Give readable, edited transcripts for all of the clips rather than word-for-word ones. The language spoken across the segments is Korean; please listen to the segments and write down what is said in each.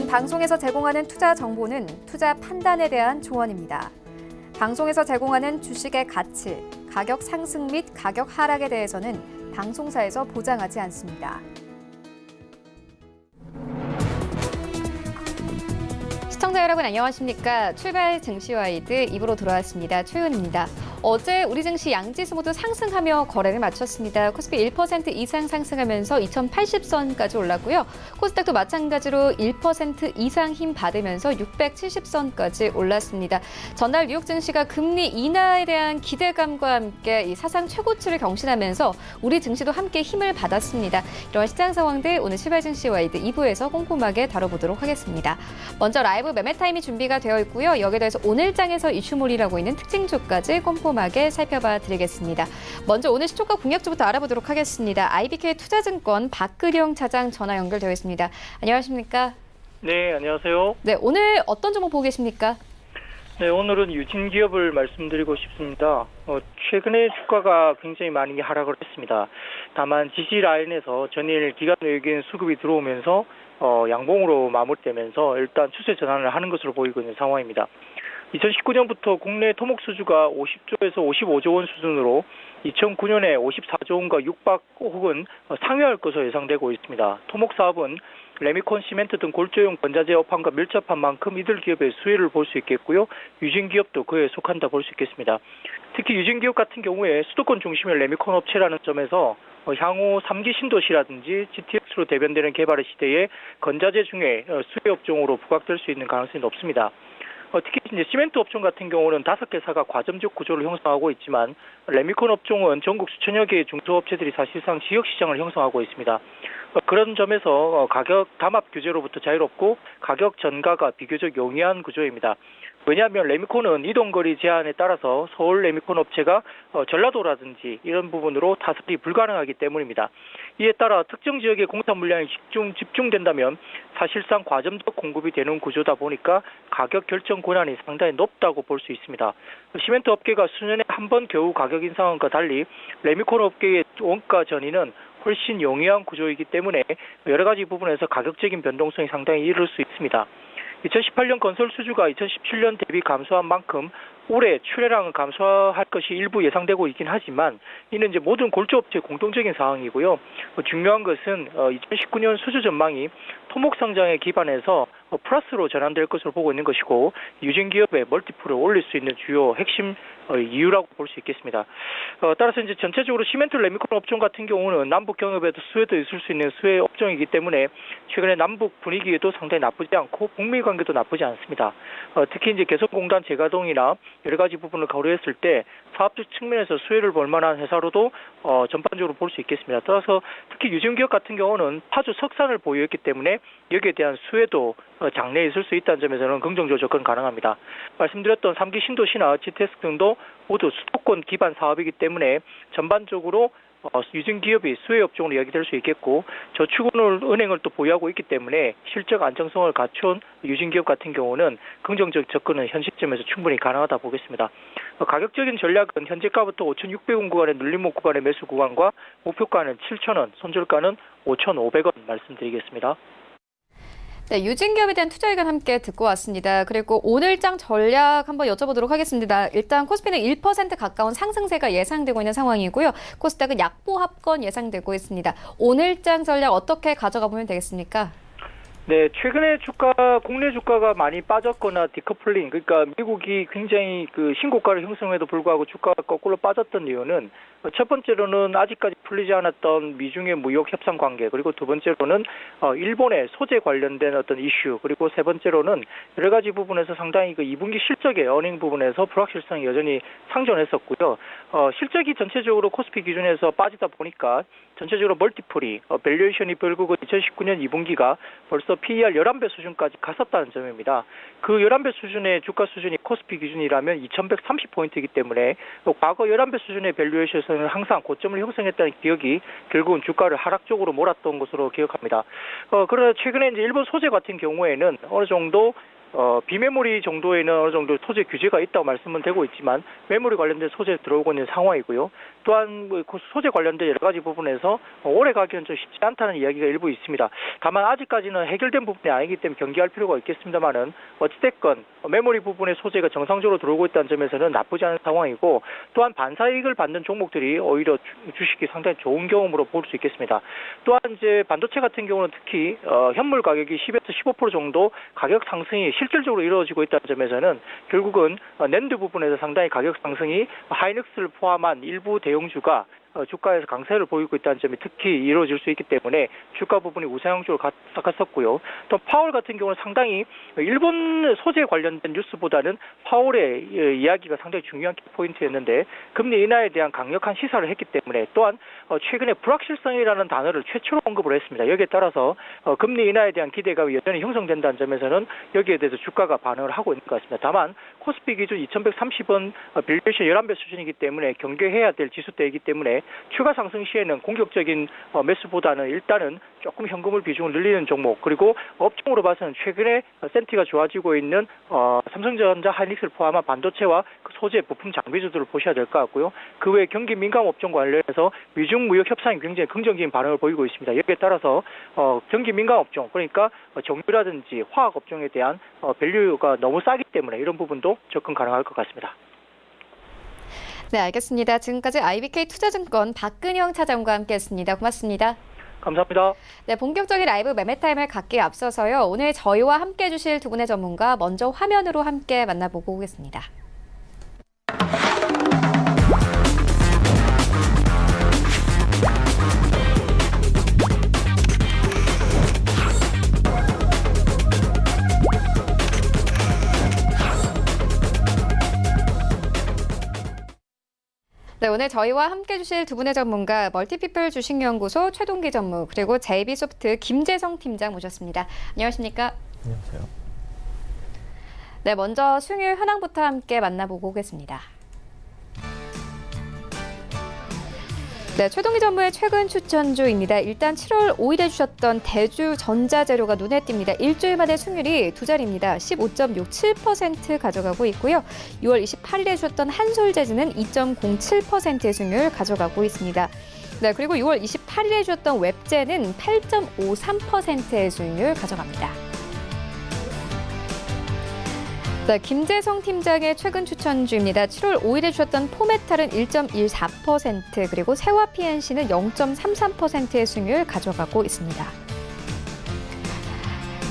방송에서 제공하는 투자 정보는 투자 판단에 대한 조언입니다. 방송에서 제공하는 주식의 가치, 가격 상승 및 가격 하락에 대해서는 방송사에서 보장하지 않습니다. 시청자 여러분 안녕하십니까? 출발 증시와이드 2부로 돌아왔습니다. 최은입니다. 어제 우리 증시 양지수 모두 상승하며 거래를 마쳤습니다. 코스피 1% 이상 상승하면서 2080선까지 올랐고요. 코스닥도 마찬가지로 1% 이상 힘 받으면서 670선까지 올랐습니다. 전날 뉴욕 증시가 금리 인하에 대한 기대감과 함께 이 사상 최고치를 경신하면서 우리 증시도 함께 힘을 받았습니다. 이러한 시장 상황들 오늘 출발 증시와이드 2부에서 꼼꼼하게 다뤄보도록 하겠습니다. 먼저 라이브 매매 타임이 준비가 되어 있고요. 여기에 대해서 오늘 장에서 이슈몰이라고 있는 특징주까지 꼼꼼하게 살펴봐 드리겠습니다. 먼저 오늘 시초가 공략주부터 알아보도록 하겠습니다. IBK 투자증권 박근영 차장 전화 연결되어 있습니다. 안녕하십니까? 네, 안녕하세요. 네, 오늘 어떤 종목 보고 계십니까? 네, 오늘은 유진기업을 말씀드리고 싶습니다. 최근에 주가가 굉장히 많이 하락을 했습니다. 다만 지지 라인에서 전일 기관 외국인 수급이 들어오면서 양봉으로 마무리되면서 일단 추세 전환을 하는 것으로 보이고 있는 상황입니다. 2019년부터 국내 토목 수주가 50조에서 55조 원 수준으로 2009년에 54조 원과 육박 혹은 상회할 것으로 예상되고 있습니다. 토목 사업은 레미콘, 시멘트 등 골조용 건자재 업황과 밀접한 만큼 이들 기업의 수혜를 볼 수 있겠고요. 유진기업도 그에 속한다 볼 수 있겠습니다. 특히 유진기업 같은 경우에 수도권 중심의 레미콘 업체라는 점에서 향후 3기 신도시라든지 GTX로 대변되는 개발의 시대에 건자재 중에 수혜 업종으로 부각될 수 있는 가능성이 높습니다. 특히 이제 시멘트 업종 같은 경우는 5개사가 과점적 구조를 형성하고 있지만 레미콘 업종은 전국 수천여 개의 중소업체들이 사실상 지역 시장을 형성하고 있습니다. 그런 점에서 가격 담합 규제로부터 자유롭고 가격 전가가 비교적 용이한 구조입니다. 왜냐하면 레미콘은 이동거리 제한에 따라서 서울 레미콘 업체가 전라도라든지 이런 부분으로 타설이 불가능하기 때문입니다. 이에 따라 특정 지역의 공사 물량이 집중된다면 사실상 과점적 공급이 되는 구조다 보니까 가격 결정 권한이 상당히 높다고 볼 수 있습니다. 시멘트 업계가 수년에 한 번 겨우 가격 인상과 달리 레미콘 업계의 원가 전이는 훨씬 용이한 구조이기 때문에 여러 가지 부분에서 가격적인 변동성이 상당히 이를 수 있습니다. 2018년 건설 수주가 2017년 대비 감소한 만큼 올해 출하량은 감소할 것이 일부 예상되고 있긴 하지만 이는 이제 모든 골조업체 공통적인 상황이고요. 중요한 것은 2019년 수주 전망이 토목 성장에 기반해서 플러스로 전환될 것으로 보고 있는 것이고 유진기업의 멀티플을 올릴 수 있는 주요 핵심 이유라고 볼 수 있겠습니다. 따라서 이제 전체적으로 시멘트 레미콘 업종 같은 경우는 남북 경협에도 수혜도 있을 수 있는 수혜 업종이기 때문에 최근에 남북 분위기에도 상당히 나쁘지 않고 북미 관계도 나쁘지 않습니다. 특히 이제 개성공단 재가동이나 여러 가지 부분을 고려했을 때 사업적 측면에서 수혜를 볼 만한 회사로도 전반적으로 볼 수 있겠습니다. 따라서 특히 유진기업 같은 경우는 파주 석산을 보유했기 때문에 여기에 대한 수혜도 장래에 있을 수 있다는 점에서는 긍정적으로 접근 가능합니다. 말씀드렸던 3기 신도시나 GTX 등도 모두 수도권 기반 사업이기 때문에 전반적으로 유진기업이 수혜 업종으로 이야기될 수 있겠고 저축은행을 또 보유하고 있기 때문에 실적 안정성을 갖춘 유진기업 같은 경우는 긍정적 접근은 현 시점에서 충분히 가능하다 보겠습니다. 가격적인 전략은 현재가부터 5,600원 구간의 눌림목 구간의 매수 구간과 목표가는 7,000원, 손절가는 5,500원 말씀드리겠습니다. 네, 유진기업에 대한 투자 의견 함께 듣고 왔습니다. 그리고 오늘장 전략 한번 여쭤보도록 하겠습니다. 일단 코스피는 1% 가까운 상승세가 예상되고 있는 상황이고요. 코스닥은 약보합권 예상되고 있습니다. 오늘장 전략 어떻게 가져가 보면 되겠습니까? 네, 최근에 국내 주가가 많이 빠졌거나 디커플링, 그러니까 미국이 굉장히 신고가를 형성해도 불구하고 주가가 거꾸로 빠졌던 이유는 첫 번째로는 아직까지 풀리지 않았던 미중의 무역 협상 관계, 그리고 두 번째로는 일본의 소재 관련된 어떤 이슈, 그리고 세 번째로는 여러 가지 부분에서 상당히 2분기 실적의 어닝 부분에서 불확실성이 여전히 상존했었고요. 실적이 전체적으로 코스피 기준에서 빠지다 보니까 전체적으로 멀티플이 밸류에이션이 결국은 2019년 2분기가 벌써 PER 11배 수준까지 갔었다는 점입니다. 그 11배 수준의 주가 수준이 코스피 기준이라면 2130포인트이기 때문에 과거 11배 수준의 밸류에이션에서는 항상 고점을 형성했다는 기억이 결국은 주가를 하락 쪽으로 몰았던 것으로 기억합니다. 그러나 최근에 이제 일본 소재 같은 경우에는 어느 정도 비메모리 정도에는 어느 정도 소재 규제가 있다고 말씀은 되고 있지만 메모리 관련된 소재 들어오고 있는 상황이고요. 또한 그 소재 관련된 여러 가지 부분에서 오래 가기는 좀 쉽지 않다는 이야기가 일부 있습니다. 다만 아직까지는 해결된 부분이 아니기 때문에 경계할 필요가 있겠습니다만은 어찌됐건 메모리 부분의 소재가 정상적으로 들어오고 있다는 점에서는 나쁘지 않은 상황이고, 또한 반사이익을 받는 종목들이 오히려 주식이 상당히 좋은 경험으로 볼 수 있겠습니다. 또한 이제 반도체 같은 경우는 특히 현물 가격이 10에서 15% 정도 가격 상승이 실질적으로 이루어지고 있다는 점에서는 결국은 낸드 부분에서 상당히 가격 상승이 하이닉스를 포함한 일부 대형주가 주가에서 강세를 보이고 있다는 점이 특히 이루어질 수 있기 때문에 주가 부분이 우상향 쪽으로 갔었고요. 또 파월 같은 경우는 상당히 일본 소재 관련된 뉴스보다는 파월의 이야기가 상당히 중요한 포인트였는데 금리 인하에 대한 강력한 시사를 했기 때문에, 또한 최근에 불확실성이라는 단어를 최초로 언급을 했습니다. 여기에 따라서 금리 인하에 대한 기대감이 여전히 형성된다는 점에서는 여기에 대해서 주가가 반응을 하고 있는 것 같습니다. 다만 코스피 기준 2130원 빌리에이션 11배 수준이기 때문에 경계해야 될 지수대이기 때문에 추가 상승 시에는 공격적인 매수보다는 일단은 조금 현금을 비중을 늘리는 종목, 그리고 업종으로 봐서는 최근에 센티가 좋아지고 있는 삼성전자, 하이닉스를 포함한 반도체와 그 소재, 부품, 장비주들을 보셔야 될 것 같고요. 그 외에 경기 민감 업종 관련해서 미중 무역 협상이 굉장히 긍정적인 반응을 보이고 있습니다. 여기에 따라서 경기 민감 업종, 그러니까 정유라든지 화학 업종에 대한 밸류가 너무 싸기 때문에 이런 부분도 접근 가능할 것 같습니다. 네, 알겠습니다. 지금까지 IBK 투자증권 박근영 차장과 함께했습니다. 고맙습니다. 감사합니다. 네, 본격적인 라이브 매매 타임을 갖기에 앞서서요. 오늘 저희와 함께 해주실 두 분의 전문가 먼저 화면으로 함께 만나보고 오겠습니다. 네, 오늘 저희와 함께 해주실 두 분의 전문가, 멀티피플 주식연구소 최동기 전무, 그리고 JB소프트 김재성 팀장 모셨습니다. 안녕하십니까? 안녕하세요. 네, 먼저 수익률 현황부터 함께 만나보고 오겠습니다. 네, 최동기 전무의 최근 추천주입니다. 일단 7월 5일에 주셨던 대주전자재료가 눈에 띕니다. 일주일 만에 수익률이 두 자리입니다. 15.67% 가져가고 있고요. 6월 28일에 주셨던 한솔재즈는 2.07%의 수익률 가져가고 있습니다. 네, 그리고 6월 28일에 주셨던 웹제는 8.53%의 수익률 가져갑니다. 네, 김재성 팀장의 최근 추천주입니다. 7월 5일에 주셨던 포메탈은 1.14%, 그리고 세화 PNC는 0.33%의 수익률 가져가고 있습니다.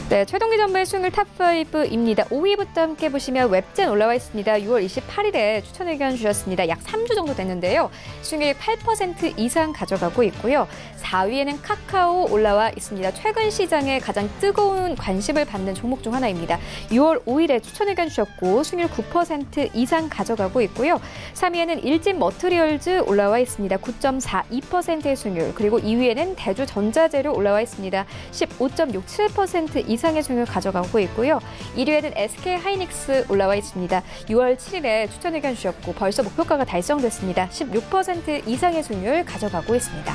네, 최동기 전무의 수익률 탑5입니다. 5위부터 함께 보시면 웹젠 올라와 있습니다. 6월 28일에 추천 의견 주셨습니다. 약 3주 정도 됐는데요. 수익률 8% 이상 가져가고 있고요. 4위에는 카카오 올라와 있습니다. 최근 시장에 가장 뜨거운 관심을 받는 종목 중 하나입니다. 6월 5일에 추천 의견 주셨고 수익률 9% 이상 가져가고 있고요. 3위에는 일진 머트리얼즈 올라와 있습니다. 9.42%의 수익률, 그리고 2위에는 대주전자재료 올라와 있습니다. 15.67% 이상의 수익률 가져가고 있고요. 1위에는 SK 하이닉스 올라와 있습니다. 6월 7일에 추천 의견 주셨고 벌써 목표가가 달성됐습니다. 16% 이상의 수익률 가져가고 있습니다.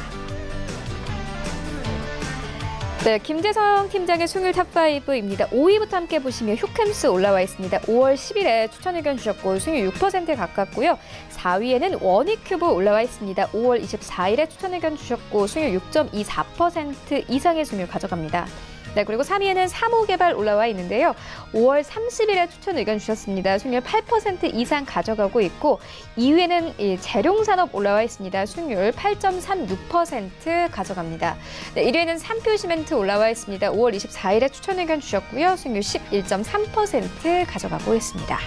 네, 김재성 팀장의 수익률 탑5입니다. 5위부터 함께 보시면 휴캠스 올라와 있습니다. 5월 10일에 추천 의견 주셨고 수익률 6%에 가깝고요. 4위에는 원익큐브 올라와 있습니다. 5월 24일에 추천 의견 주셨고 수익률 6.24% 이상의 수익률 가져갑니다. 네, 그리고 3위에는 사무개발 올라와 있는데요. 5월 30일에 추천 의견 주셨습니다. 수익률 8% 이상 가져가고 있고, 2위에는 재룡산업 올라와 있습니다. 수익률 8.36% 가져갑니다. 네, 1위에는 삼표시멘트 올라와 있습니다. 5월 24일에 추천 의견 주셨고요. 수익률 11.3% 가져가고 있습니다.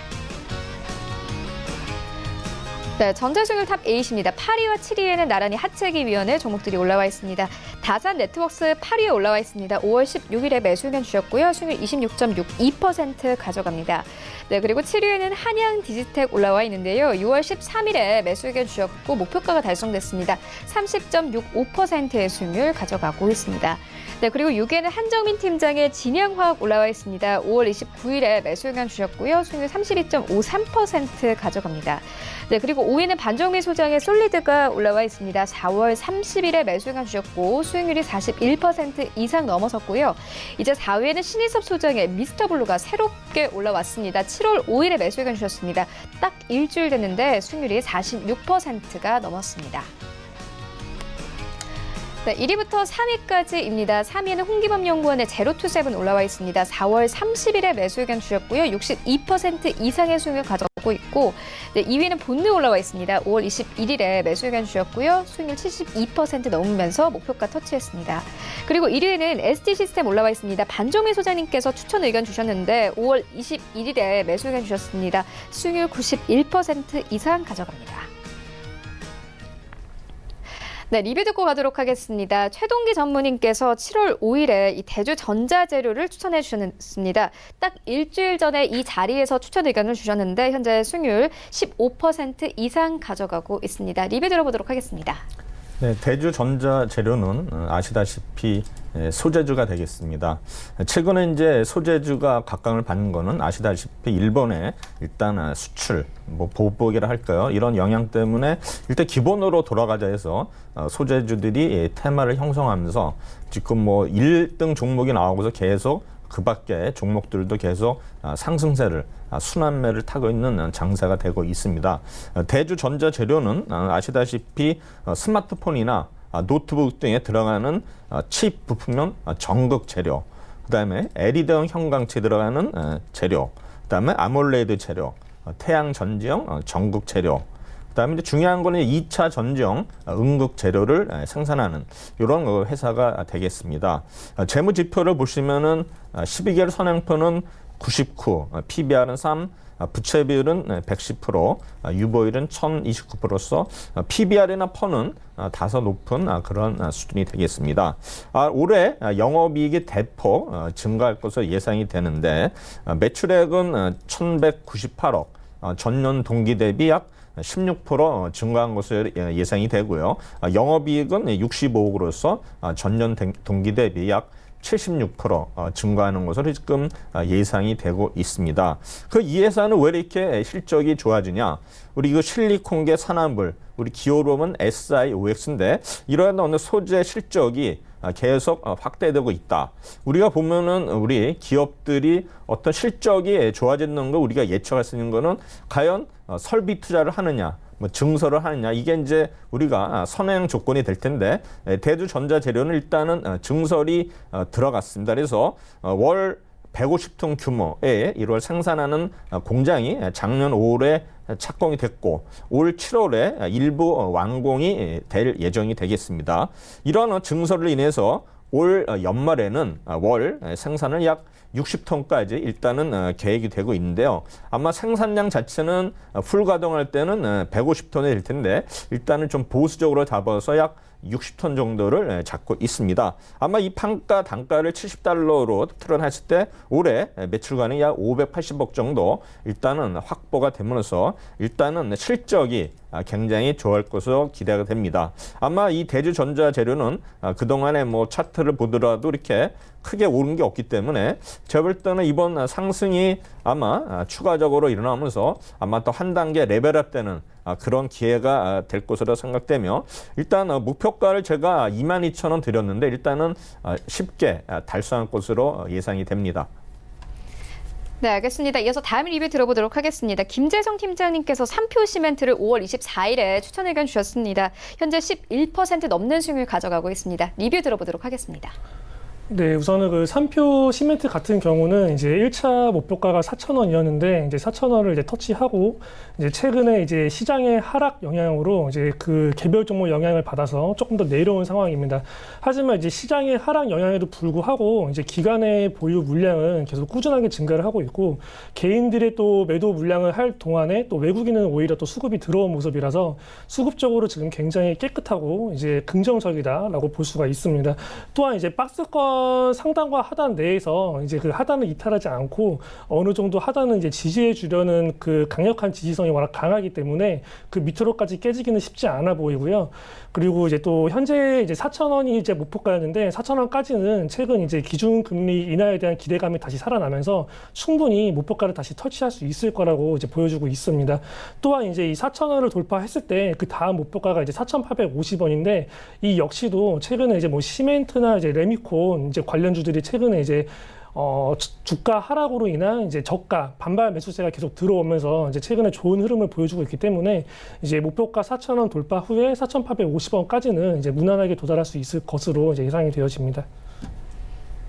네, 전자수익률 탑8입니다. 8위와 7위에는 나란히 하체기 위원회 종목들이 올라와 있습니다. 다산 네트워크스 8위에 올라와 있습니다. 5월 16일에 매수 의견 주셨고요. 수익률 26.62% 가져갑니다. 네, 그리고 7위에는 한양 디지텍 올라와 있는데요. 6월 13일에 매수 의견 주셨고 목표가가 달성됐습니다. 30.65%의 수익률 가져가고 있습니다. 네, 그리고 6위에는 한정민 팀장의 진양화학 올라와 있습니다. 5월 29일에 매수 의견 주셨고요. 수익률 32.53% 가져갑니다. 네, 그리고 5위는 반정미 소장의 솔리드가 올라와 있습니다. 4월 30일에 매수 의견 주셨고 수익률이 41% 이상 넘어섰고요. 이제 4위에는 신일섭 소장의 미스터블루가 새롭게 올라왔습니다. 7월 5일에 매수 의견 주셨습니다. 딱 일주일 됐는데 수익률이 46%가 넘었습니다. 네, 1위부터 3위까지입니다. 3위에는 홍기범 연구원의 제로투세븐 올라와 있습니다. 4월 30일에 매수 의견 주셨고요. 62% 이상의 수익을 가져가고 있고, 네, 2위는 본느 올라와 있습니다. 5월 21일에 매수 의견 주셨고요. 수익률 72% 넘으면서 목표가 터치했습니다. 그리고 1위에는 ST시스템 올라와 있습니다. 반종민 소장님께서 추천 의견 주셨는데 5월 21일에 매수 의견 주셨습니다. 수익률 91% 이상 가져갑니다. 네, 리뷰 듣고 가도록 하겠습니다. 최동기 전무님께서 7월 5일에 이 대주 전자재료를 추천해 주셨습니다. 딱 일주일 전에 이 자리에서 추천 의견을 주셨는데 현재 수익률 15% 이상 가져가고 있습니다. 리뷰 들어보도록 하겠습니다. 네, 대주 전자재료는 아시다시피 소재주가 되겠습니다. 최근에 이제 소재주가 각광을 받는 거는 아시다시피 일본의 일단 수출, 보복이라 할까요? 이런 영향 때문에 일단 기본으로 돌아가자 해서 소재주들이 테마를 형성하면서 지금 1등 종목이 나오고서 계속 그 밖에 종목들도 계속 상승세를, 순환매를 타고 있는 장세가 되고 있습니다. 대주 전자재료는 아시다시피 스마트폰이나 노트북 등에 들어가는 칩 부품용 전극 재료, 그다음에 LED형 형광체 들어가는 재료, 그다음에 아몰레드 재료, 태양 전지형 전극 재료, 그다음에 이제 중요한 거는 2차 전지형 음극 재료를 생산하는 이런 회사가 되겠습니다. 재무 지표를 보시면은 12개월 선행표는 99, PBR은 3, 부채 비율은 110%, 유보율은 1029%로서 PBR이나 퍼는 다소 높은 그런 수준이 되겠습니다. 올해 영업이익이 대폭 증가할 것으로 예상이 되는데 매출액은 1,198억, 전년 동기 대비 약 16% 증가한 것으로 예상이 되고요. 영업이익은 65억으로서 전년 동기 대비 약 76% 증가하는 것으로 지금 예상이 되고 있습니다. 이 회사는 왜 이렇게 실적이 좋아지냐? 우리 이거 실리콘계 산화물, 우리 기호로는 SIOX인데 이러한 어느 소재 실적이 계속 확대되고 있다. 우리가 보면은 우리 기업들이 어떤 실적이 좋아지는 거 우리가 예측할 수 있는 거는 과연 설비 투자를 하느냐, 증설을 하느냐, 이게 이제 우리가 선행 조건이 될 텐데 대주 전자재료는 일단은 증설이 들어갔습니다. 그래서 월 150톤 규모의 1월 생산하는 공장이 작년 5월에 착공이 됐고 올 7월에 일부 완공이 될 예정이 되겠습니다. 이러한 증설을 인해서 올 연말에는 월 생산을 약 60톤까지 일단은 계획이 되고 있는데요. 아마 생산량 자체는 풀 가동할 때는 150톤이 될 텐데 일단은 좀 보수적으로 잡아서 약 60톤 정도를 잡고 있습니다. 아마 이 단가를 $70로 틀어놨을 때 올해 매출관이 약 580억 정도 일단은 확보가 되면서 일단은 실적이 굉장히 좋아할 것으로 기대가 됩니다. 아마 이 대주전자재료는 그동안에 차트를 보더라도 이렇게 크게 오른 게 없기 때문에 제가 볼 때는 이번 상승이 아마 추가적으로 일어나면서 아마 또 한 단계 레벨업되는 그런 기회가 될 것으로 생각되며 일단 목표가를 제가 22,000원 드렸는데 일단은 쉽게 달성할 것으로 예상이 됩니다. 네, 알겠습니다. 이어서 다음 리뷰 들어보도록 하겠습니다. 김재성 팀장님께서 3표 시멘트를 5월 24일에 추천 의견 주셨습니다. 현재 11% 넘는 수익을 가져가고 있습니다. 리뷰 들어보도록 하겠습니다. 네, 우선은 그 3표 시멘트 같은 경우는 이제 1차 목표가가 4,000원이었는데 이제 4,000원을 이제 터치하고 이제 최근에 이제 시장의 하락 영향으로 이제 그 개별 종목 영향을 받아서 조금 더 내려온 상황입니다. 하지만 이제 시장의 하락 영향에도 불구하고 이제 기관의 보유 물량은 계속 꾸준하게 증가를 하고 있고 개인들의 또 매도 물량을 할 동안에 또 외국인은 오히려 또 수급이 들어온 모습이라서 수급적으로 지금 굉장히 깨끗하고 이제 긍정적이다라고 볼 수가 있습니다. 또한 이제 박스권 4,000원 상단과 하단 내에서 이제 그 하단을 이탈하지 않고 어느 정도 하단은 이제 지지해 주려는 그 강력한 지지성이 워낙 강하기 때문에 그 밑으로까지 깨지기는 쉽지 않아 보이고요. 그리고 이제 또 현재 이제 4,000원이 이제 목표가였는데 4,000원까지는 최근 이제 기준금리 인하에 대한 기대감이 다시 살아나면서 충분히 목표가를 다시 터치할 수 있을 거라고 이제 보여주고 있습니다. 또한 이제 이 4,000원을 돌파했을 때 그 다음 목표가가 이제 4,850원인데 이 역시도 최근에 이제 뭐 시멘트나 이제 레미콘 이제 관련주들이 최근에 이제 주가 하락으로 인한 이제 저가 반발 매수세가 계속 들어오면서 이제 최근에 좋은 흐름을 보여주고 있기 때문에 이제 목표가 4,000원 돌파 후에 4,850원까지는 이제 무난하게 도달할 수 있을 것으로 이제 예상이 되어집니다.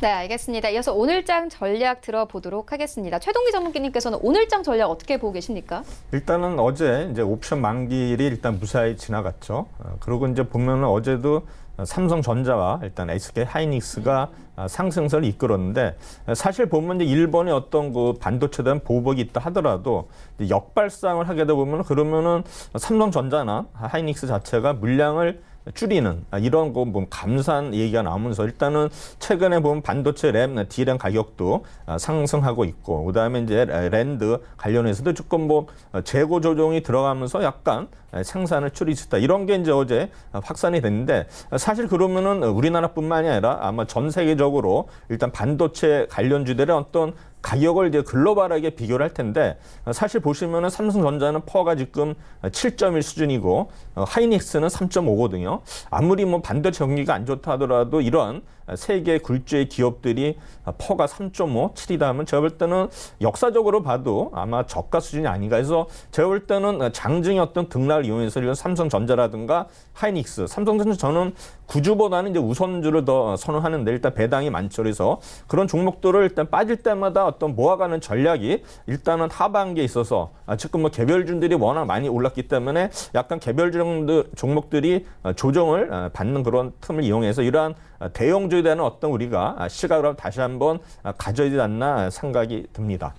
네, 알겠습니다. 이어서 오늘장 전략 들어보도록 하겠습니다. 최동기 전문기님께서는 오늘장 전략 어떻게 보고 계십니까? 일단은 어제 이제 옵션 만기일이 일단 무사히 지나갔죠. 그리고 이제 보면은 어제도 삼성전자와 일단 SK 하이닉스가 상승세를 이끌었는데 사실 보면 이제 일본의 어떤 그 반도체에 대한 보복이 있다 하더라도 역발상을 하게 되다 보면 그러면은 삼성전자나 하이닉스 자체가 물량을 줄이는 이런 거 뭐 감산 얘기가 나오면서 일단은 최근에 보면 반도체 램, D램 가격도 상승하고 있고 그다음에 이제 랜드 관련해서도 조금 뭐 재고 조정이 들어가면서 약간 생산을 줄이겠다 이런 게 이제 어제 확산이 됐는데 사실 그러면은 우리나라뿐만이 아니라 아마 전 세계적으로 일단 반도체 관련주들의 어떤 가격을 이제 글로벌하게 비교를 할 텐데 사실 보시면은 삼성전자는 퍼가 지금 7.1 수준이고 하이닉스는 3.5거든요. 아무리 뭐 반도체 경기가 안 좋다 하더라도 이런 세계 굴주의 기업들이 퍼가 3.5, 7이다 하면 제가 볼 때는 역사적으로 봐도 아마 저가 수준이 아닌가 해서 제가 볼 때는 장중의 어떤 등락을 이용해서 이런 삼성전자라든가 하이닉스, 삼성전자 저는 구주보다는 이제 우선주를 더 선호하는데 일단 배당이 많죠. 그래서 그런 종목들을 일단 빠질 때마다 어떤 모아가는 전략이 일단은 하반기에 있어서 지금 뭐 개별주들이 워낙 많이 올랐기 때문에 약간 개별주 종목들이 조정을 받는 그런 틈을 이용해서 이러한 대형주에 대한 어떤 우리가 시각을 다시 한번 가져야 되지 않나 생각이 듭니다.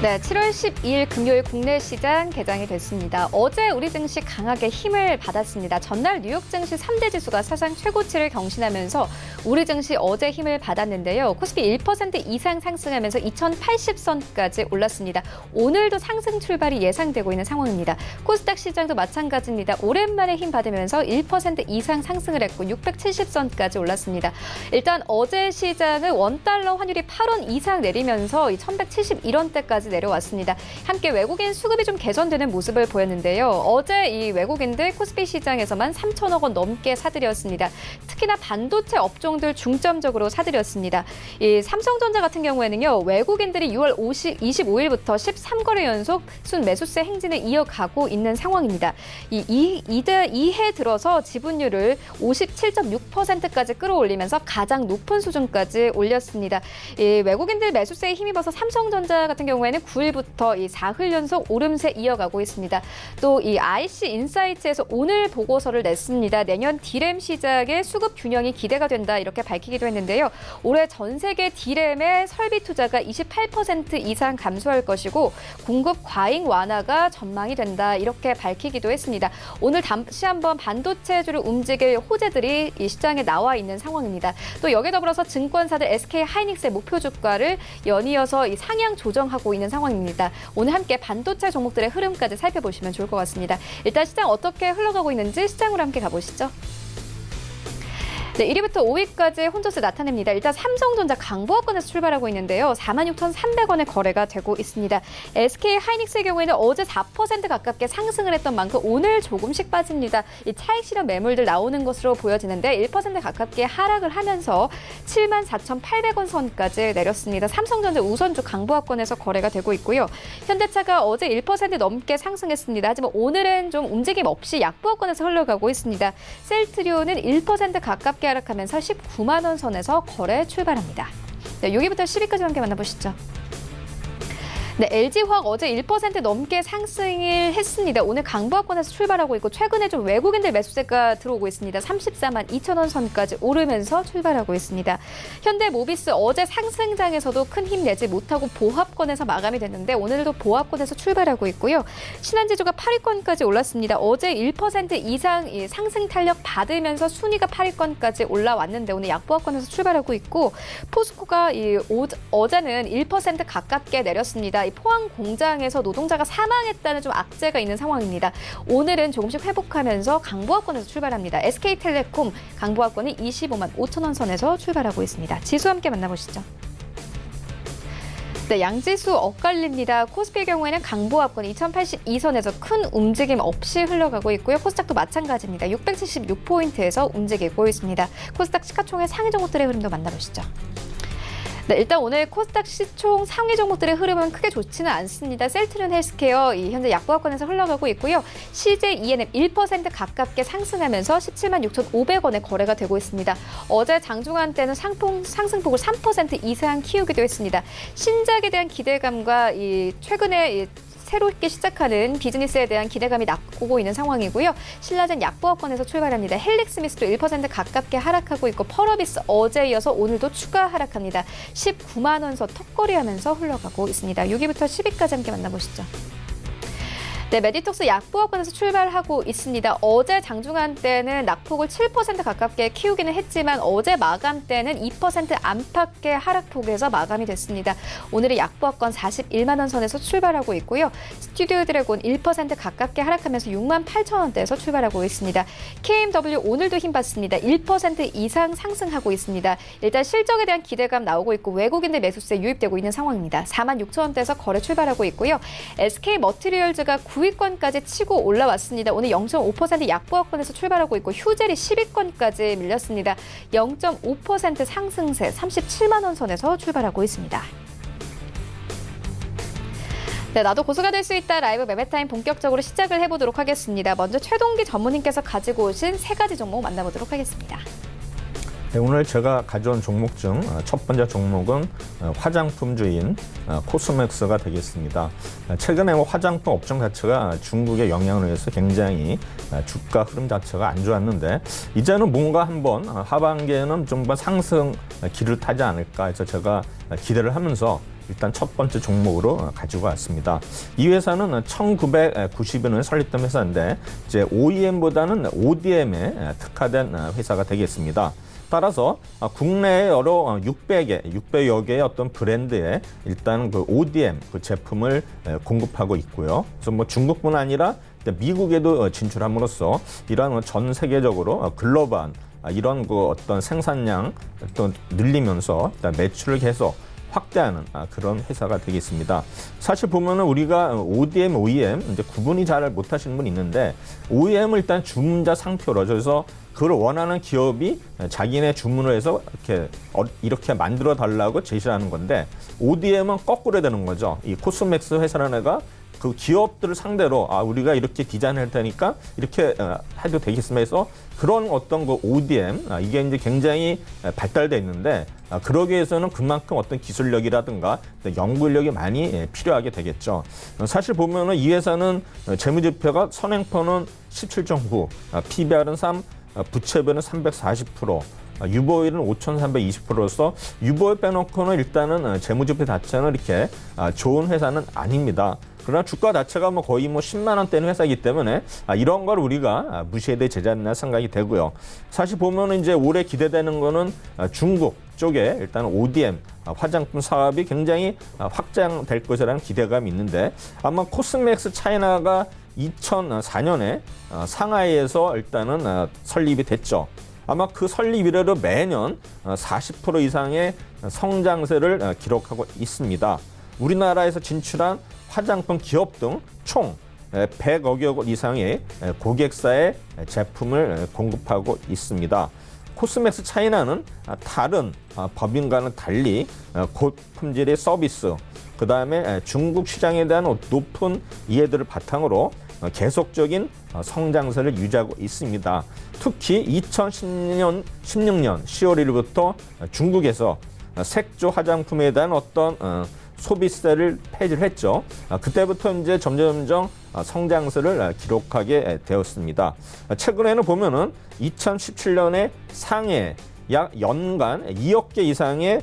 네, 7월 12일 금요일 국내 시장 개장이 됐습니다. 어제 우리 증시 강하게 힘을 받았습니다. 전날 뉴욕 증시 3대 지수가 사상 최고치를 경신하면서 우리 증시 어제 힘을 받았는데요. 코스피 1% 이상 상승하면서 2080선까지 올랐습니다. 오늘도 상승 출발이 예상되고 있는 상황입니다. 코스닥 시장도 마찬가지입니다. 오랜만에 힘 받으면서 1% 이상 상승을 했고 670선까지 올랐습니다. 일단 어제 시장은 원달러 환율이 8원 이상 내리면서 1171원대까지 내려왔습니다. 함께 외국인 수급이 좀 개선되는 모습을 보였는데요. 어제 이 외국인들 코스피 시장에서만 3천억 원 넘게 사들였습니다. 특히나 반도체 업종들 중점적으로 사들였습니다. 이 삼성전자 같은 경우에는요. 외국인들이 6월 25일부터 13거래 연속 순매수세 행진을 이어가고 있는 상황입니다. 이해 들어서 지분율을 57.6%까지 끌어올리면서 가장 높은 수준까지 올렸습니다. 이 외국인들 매수세에 힘입어서 삼성전자 같은 경우에는 9일부터 이 4흘 연속 오름세 이어가고 있습니다. 또 이 IC 인사이트에서 오늘 보고서를 냈습니다. 내년 D램 시장의 수급 균형이 기대가 된다 이렇게 밝히기도 했는데요. 올해 전 세계 D램의 설비 투자가 28% 이상 감소할 것이고 공급 과잉 완화가 전망이 된다 이렇게 밝히기도 했습니다. 오늘 다시 한번 반도체주를 움직일 호재들이 이 시장에 나와 있는 상황입니다. 또 여기에 더불어서 증권사들 SK 하이닉스의 목표 주가를 연이어서 이 상향 조정하고 있는 상황입니다. 오늘 함께 반도체 종목들의 흐름까지 살펴보시면 좋을 것 같습니다. 일단 시장 어떻게 흘러가고 있는지 시장으로 함께 가보시죠. 네, 1위부터 5위까지 혼조세 나타냅니다. 일단 삼성전자 강보합권에서 출발하고 있는데요. 46,300원에 거래가 되고 있습니다. SK 하이닉스의 경우에는 어제 4% 가깝게 상승을 했던 만큼 오늘 조금씩 빠집니다. 이 차익 실현 매물들 나오는 것으로 보여지는데 1% 가깝게 하락을 하면서 74,800원 선까지 내렸습니다. 삼성전자 우선주 강보합권에서 거래가 되고 있고요. 현대차가 어제 1% 넘게 상승했습니다. 하지만 오늘은 좀 움직임 없이 약보합권에서 흘러가고 있습니다. 셀트리온은 1% 가깝게 하락하면서 19만 원 선에서 거래 출발합니다. 네, 6위부터 10위까지 함께 만나보시죠. 네, LG화학 어제 1% 넘게 상승을 했습니다. 오늘 강보합권에서 출발하고 있고 최근에 좀 외국인들 매수세가 들어오고 있습니다. 34만 2천 원 선까지 오르면서 출발하고 있습니다. 현대모비스 어제 상승장에서도 큰 힘 내지 못하고 보합권에서 마감이 됐는데 오늘도 보합권에서 출발하고 있고요. 신한지주가 8위권까지 올랐습니다. 어제 1% 이상 상승 탄력 받으면서 순위가 8위권까지 올라왔는데 오늘 약보합권에서 출발하고 있고 포스코가 어제는 1% 가깝게 내렸습니다. 이 포항 공장에서 노동자가 사망했다는 좀 악재가 있는 상황입니다. 오늘은 조금씩 회복하면서 강보합권에서 출발합니다. SK텔레콤 강보합권이 25만 5천 원 선에서 출발하고 있습니다. 지수 함께 만나보시죠. 네, 양지수 엇갈립니다. 코스피의 경우에는 강보합권 2082선에서 큰 움직임 없이 흘러가고 있고요. 코스닥도 마찬가지입니다. 676포인트에서 움직이고 있습니다. 코스닥 시가총액 상위 종목들의 흐름도 만나보시죠. 네, 일단 오늘 코스닥 시총 상위 종목들의 흐름은 크게 좋지는 않습니다. 셀트리온 헬스케어 현재 약보합권에서 흘러가고 있고요. CJ ENM 1% 가깝게 상승하면서 17만 6,500원에 거래가 되고 있습니다. 어제 장중한 때는 상승폭을 3% 이상 키우기도 했습니다. 신작에 대한 기대감과 최근에 새롭게 시작하는 비즈니스에 대한 기대감이 나오고 있는 상황이고요. 신라젠 약보합권에서 출발합니다. 헬릭스미스도 1% 가깝게 하락하고 있고 펄어비스 어제 이어서 오늘도 추가 하락합니다. 19만 원 선 턱걸이하면서 흘러가고 있습니다. 6위부터 10위까지 함께 만나보시죠. 네, 메디톡스 약보합권에서 출발하고 있습니다. 어제 장중한 때는 낙폭을 7% 가깝게 키우기는 했지만 어제 마감 때는 2% 안팎의 하락폭에서 마감이 됐습니다. 오늘의 약보합권 41만 원 선에서 출발하고 있고요. 스튜디오 드래곤 1% 가깝게 하락하면서 6만 8천 원대에서 출발하고 있습니다. KMW 오늘도 힘받습니다. 1% 이상 상승하고 있습니다. 일단 실적에 대한 기대감 나오고 있고 외국인들 매수세 유입되고 있는 상황입니다. 4만 6천 원대에서 거래 출발하고 있고요. SK머티리얼즈가 9위권까지 치고 올라왔습니다. 오늘 0.5% 약보합권에서 출발하고 있고 휴젤이 10위권까지 밀렸습니다. 0.5% 상승세 37만 원 선에서 출발하고 있습니다. 네, 나도 고수가 될 수 있다 라이브 매매타임 본격적으로 시작을 해보도록 하겠습니다. 먼저 최동기 전무님께서 가지고 오신 3가지 종목 만나보도록 하겠습니다. 네, 오늘 제가 가져온 종목 중 첫 번째 종목은 화장품주인 코스맥스가 되겠습니다. 최근에 화장품 업종 자체가 중국의 영향을 위해서 굉장히 주가 흐름 자체가 안 좋았는데 이제는 뭔가 한번 하반기에는 좀 더 상승 길을 타지 않을까 해서 제가 기대를 하면서 일단 첫 번째 종목으로 가지고 왔습니다. 이 회사는 1990년에 설립된 회사인데 이제 OEM보다는 ODM에 특화된 회사가 되겠습니다. 따라서 국내에 여러 600여 개의 어떤 브랜드의 일단 그 ODM 그 제품을 공급하고 있고요. 그래서 뭐 중국뿐 아니라 미국에도 진출함으로써 이런 전 세계적으로 글로벌한 이런 그 어떤 생산량 또 늘리면서 매출을 계속 확대하는 그런 회사가 되겠습니다. 사실 보면은 우리가 ODM, OEM 이제 구분이 잘 못하시는 분이 있는데 OEM을 일단 주문자 상표로 그래서 그걸 원하는 기업이 자기네 주문을 해서 이렇게 만들어 달라고 제시를 하는 건데 ODM은 거꾸로 되는 거죠. 이 코스맥스 회사라는 애가 그 기업들을 상대로 우리가 이렇게 디자인할 테니까 이렇게 해도 되겠습니다 해서 그런 어떤 그 ODM 이게 이제 굉장히 발달돼 있는데 그러기 위해서는 그만큼 어떤 기술력이라든가 연구력이 많이 필요하게 되겠죠. 사실 보면은 이 회사는 재무지표가 선행포는 17.9, PBR은 3, 부채비는 340%, 유보율은 5,320%로서 유보율 빼놓고는 일단은 재무지표 자체는 이렇게 좋은 회사는 아닙니다. 그러나 주가 자체가 거의 10만 원대는 회사이기 때문에 이런 걸 우리가 무시해야 되지 않나 생각이 되고요. 사실 보면은 이제 올해 기대되는 거는 중국 쪽에 일단 ODM 화장품 사업이 굉장히 확장될 것이라는 기대감이 있는데 아마 코스맥스 차이나가 2004년에 상하이에서 일단은 설립이 됐죠. 아마 그 설립 이래로 매년 40% 이상의 성장세를 기록하고 있습니다. 우리나라에서 진출한 화장품 기업 등 총 100억여 원 이상의 고객사의 제품을 공급하고 있습니다. 코스맥스 차이나는 다른 법인과는 달리 고품질의 서비스, 그 다음에 중국 시장에 대한 높은 이해도를 바탕으로 계속적인 성장세를 유지하고 있습니다. 특히 2016년 10월 1일부터 중국에서 색조 화장품에 대한 어떤 소비세를 폐지를 했죠. 그때부터 이제 점점 성장세를 기록하게 되었습니다. 최근에는 보면은 2017년에 상해 약 연간 2억 개 이상의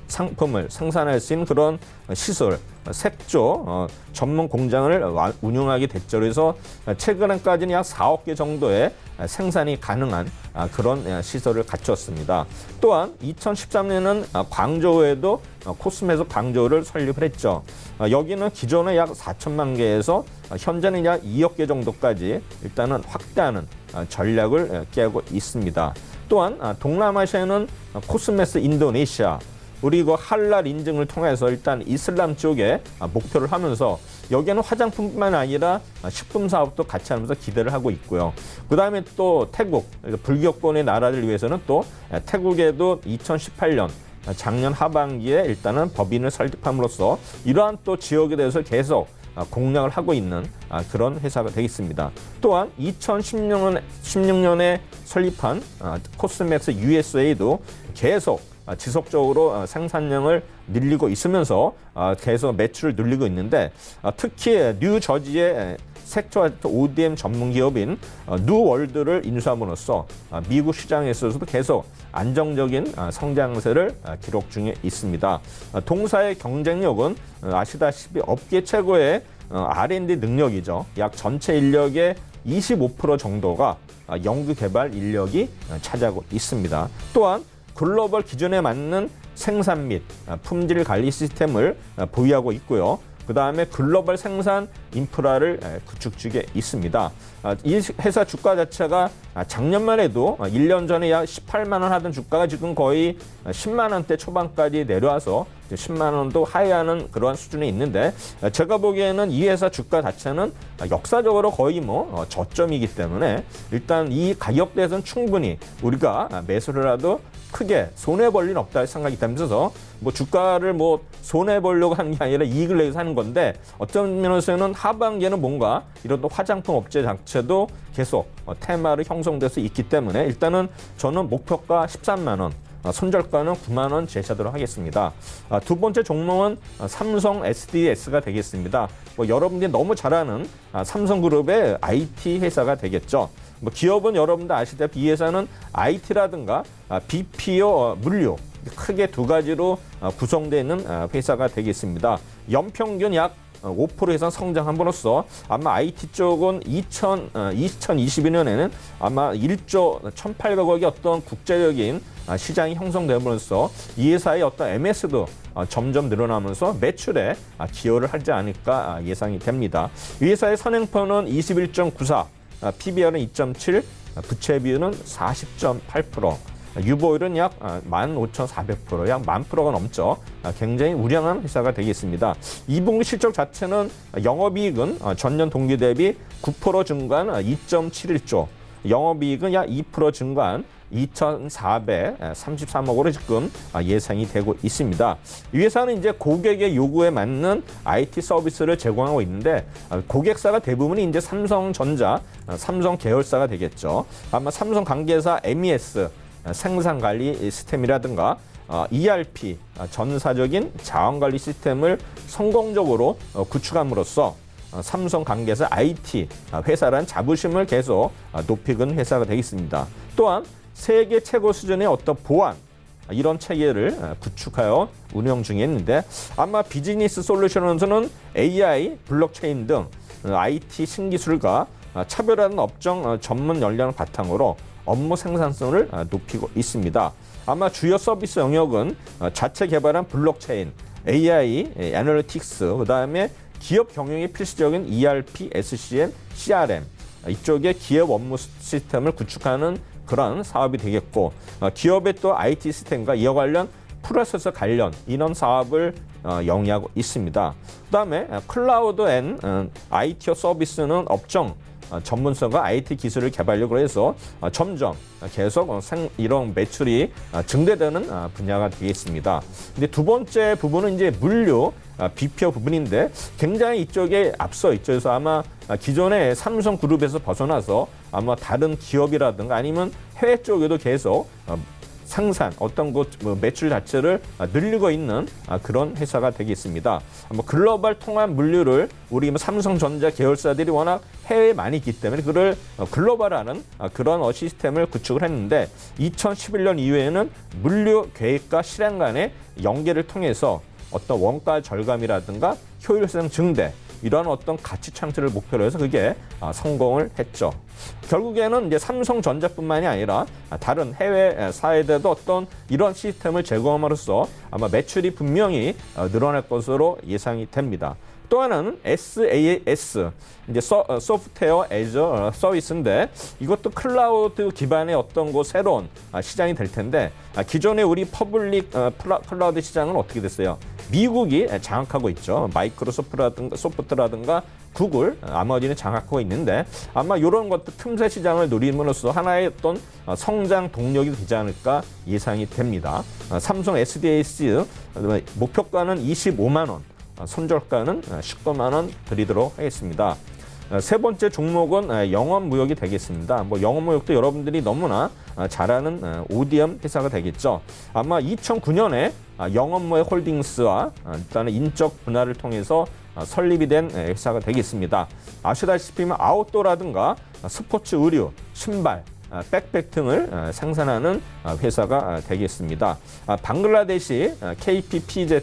상품을 생산할 수 있는 그런 시설, 색조 전문 공장을 운영하게 됐죠. 그래서 최근까지는 약 4억 개 정도의 생산이 가능한 그런 시설을 갖췄습니다. 또한 2013년은 광저우에도 코스메스 광저우를 설립을 했죠. 여기는 기존에 약 4천만 개에서 현재는 약 2억 개 정도까지 일단은 확대하는 전략을 깨고 있습니다. 또한 동남아시아는 코스메스 인도네시아, 그리고 할랄 인증을 통해서 일단 이슬람 쪽에 목표를 하면서 여기에는 화장품뿐만 아니라 식품 사업도 같이 하면서 기대를 하고 있고요. 그 다음에 또 태국, 불교권의 나라들 위해서는 또 태국에도 2018년 작년 하반기에 일단은 법인을 설립함으로써 이러한 또 지역에 대해서 계속 공략을 하고 있는 그런 회사가 되겠습니다. 또한 2016년에 설립한 코스맥스 USA도 계속 지속적으로 생산량을 늘리고 있으면서 계속 매출을 늘리고 있는데 특히 뉴저지의 색조 ODM 전문 기업인 뉴월드를 인수함으로써 미국 시장에 있어서도 계속 안정적인 성장세를 기록 중에 있습니다. 동사의 경쟁력은 아시다시피 업계 최고의 R&D 능력이죠. 약 전체 인력의 25% 정도가 연구 개발 인력이 차지하고 있습니다. 또한 글로벌 기준에 맞는 생산 및 품질 관리 시스템을 보유하고 있고요. 그 다음에 글로벌 생산 인프라를 구축 중에 있습니다. 이 회사 주가 자체가 작년만 해도 1년 전에 약 18만 원 하던 주가가 지금 거의 10만 원대 초반까지 내려와서 10만 원도 하회하는 그러한 수준에 있는데 제가 보기에는 이 회사 주가 자체는 역사적으로 거의 저점이기 때문에 일단 이 가격대에서는 충분히 우리가 매수를라도 크게 손해볼 일은 없다 생각이 되면서 주가를 손해보려고 하는 게 아니라 이익을 내서 하는 건데 어떤 면에서는 하반기에는 뭔가 이런 또 화장품 업체 자체도 계속 테마를 형성돼서 있기 때문에 일단은 저는 목표가 13만 원, 손절가는 9만 원 제시하도록 하겠습니다. 두 번째 종목은 삼성 SDS가 되겠습니다. 여러분들이 너무 잘 아는 삼성그룹의 IT 회사가 되겠죠. 기업은 여러분들 아시다시피 이 회사는 IT라든가 BPO, 물류 크게 두 가지로 구성되어 있는 회사가 되겠습니다. 연평균 약 5% 이상 성장함으로써 아마 IT 쪽은 2022년에는 아마 1조 1,800억의 어떤 국제적인 시장이 형성됨으로써 이 회사의 어떤 MS도 점점 늘어나면서 매출에 기여를 하지 않을까 예상이 됩니다. 이 회사의 선행포는 21.94, PBR은 2.7, 부채 비율은 40.8%, 유보율은 약 15,400%, 약 10,000%가 넘죠. 굉장히 우량한 회사가 되겠습니다. 2분기 실적 자체는 영업이익은 전년 동기 대비 9% 증가한 2.71조, 영업이익은 약 2% 증가한 2,433억으로 지금 예상이 되고 있습니다. 이 회사는 이제 고객의 요구에 맞는 IT 서비스를 제공하고 있는데 고객사가 대부분이 이제 삼성전자, 삼성 계열사가 되겠죠. 아마 삼성 관계사 MES 생산관리 시스템이라든가 ERP 전사적인 자원관리 시스템을 성공적으로 구축함으로써 삼성 관계사 IT 회사라는 자부심을 계속 높이는 회사가 되겠습니다. 또한 세계 최고 수준의 어떤 보안 이런 체계를 구축하여 운영 중에 있는데 아마 비즈니스 솔루션에서는 AI, 블록체인 등 IT 신기술과 차별화된 업종 전문 역량을 바탕으로 업무 생산성을 높이고 있습니다. 아마 주요 서비스 영역은 자체 개발한 블록체인, AI, 애널리틱스, 그다음에 기업 경영에 필수적인 ERP, SCM, CRM 이쪽에 기업 업무 시스템을 구축하는 그런 사업이 되겠고 기업의 또 IT 시스템과 이와 관련 프로세서 관련 이런 사업을 영위하고 있습니다. 그다음에 클라우드 앤 IT 서비스는 업종 전문성과 IT 기술을 개발력으로 해서 점점 계속 이런 매출이 증대되는 분야가 되겠습니다. 근데 두 번째 부분은 이제 물류 BPO 부분인데 굉장히 이쪽에 앞서 있죠. 그래서 아마 기존의 삼성그룹에서 벗어나서 아마 다른 기업이라든가 아니면 해외 쪽에도 계속 생산, 어떤 매출 자체를 늘리고 있는 그런 회사가 되겠습니다. 글로벌 통합 물류를 우리 삼성전자 계열사들이 워낙 해외에 많이 있기 때문에 그를 글로벌화하는 그런 시스템을 구축을 했는데 2011년 이후에는 물류 계획과 실행 간의 연계를 통해서 어떤 원가 절감이라든가 효율성 증대 이런 어떤 가치 창출을 목표로 해서 그게 성공을 했죠. 결국에는 이제 삼성전자뿐만이 아니라 다른 해외 사회들도 어떤 이런 시스템을 제공함으로써 아마 매출이 분명히 늘어날 것으로 예상이 됩니다. 또 하나는 SaaS, 이제 소프트웨어 애저 서비스인데 이것도 클라우드 기반의 어떤 새로운 시장이 될 텐데 기존의 우리 퍼블릭 클라우드 시장은 어떻게 됐어요? 미국이 장악하고 있죠. 마이크로소프트라든가 구글, 아마존이 장악하고 있는데 아마 이런 것도 틈새 시장을 노림으로써 하나의 어떤 성장 동력이 되지 않을까 예상이 됩니다. 삼성 SDAC 목표가는 25만 원, 손절가는 19만 원 드리도록 하겠습니다. 세 번째 종목은 영업무역이 되겠습니다. 영업무역도 여러분들이 너무나 잘 아는 오디엄 회사가 되겠죠. 아마 2009년에 영업무역 홀딩스와 일단은 인적 분할을 통해서 설립이 된 회사가 되겠습니다. 아시다시피 아웃도어라든가 스포츠 의류, 신발, 백팩 등을 생산하는 회사가 되겠습니다. 방글라데시 KPPZ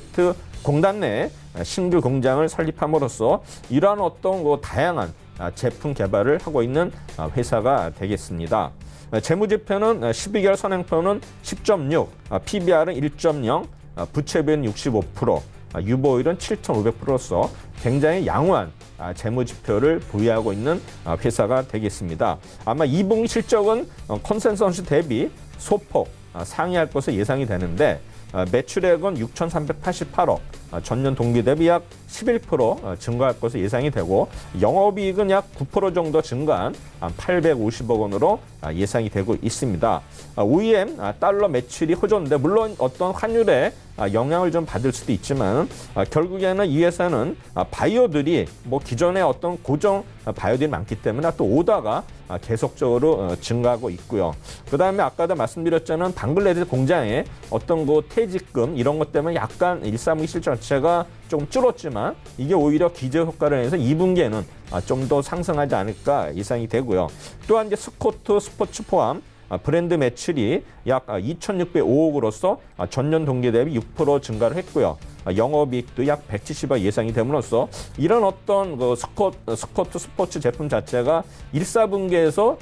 공단 내에 신규 공장을 설립함으로써 이러한 어떤 다양한 제품 개발을 하고 있는 회사가 되겠습니다. 재무지표는 12개월 선행표는 10.6, PBR은 1.0, 부채비율은 65%, 유보율은 7,500%로서 굉장히 양호한 재무지표를 보유하고 있는 회사가 되겠습니다. 아마 2분기 실적은 컨센서스 대비 소폭 상회할 것으로 예상이 되는데 매출액은 6,388억, 전년 동기 대비 약 11% 증가할 것으로 예상이 되고 영업이익은 약 9% 정도 증가한 850억 원으로 예상이 되고 있습니다. OEM 달러 매출이 호조인데 물론 어떤 환율에 영향을 좀 받을 수도 있지만 결국에는 이 회사는 바이오들이 기존에 어떤 고정 바이오들이 많기 때문에 또 오다가 계속적으로 증가하고 있고요. 그 다음에 아까도 말씀드렸잖아요. 방글라데시 공장에 어떤 퇴직금 이런 것 때문에 약간 1-3분기 실적 자체가 좀 줄었지만 이게 오히려 기저 효과를 내서 2분기에는 좀 더 상승하지 않을까 예상이 되고요. 또한 이제 스코트 스포츠 포함 브랜드 매출이 약 2,605억으로서 전년 동기 대비 6% 증가를 했고요. 영업이익도 약 170억 예상이 됨으로써 이런 어떤 스코트 스포츠 제품 자체가 1, 4분기에서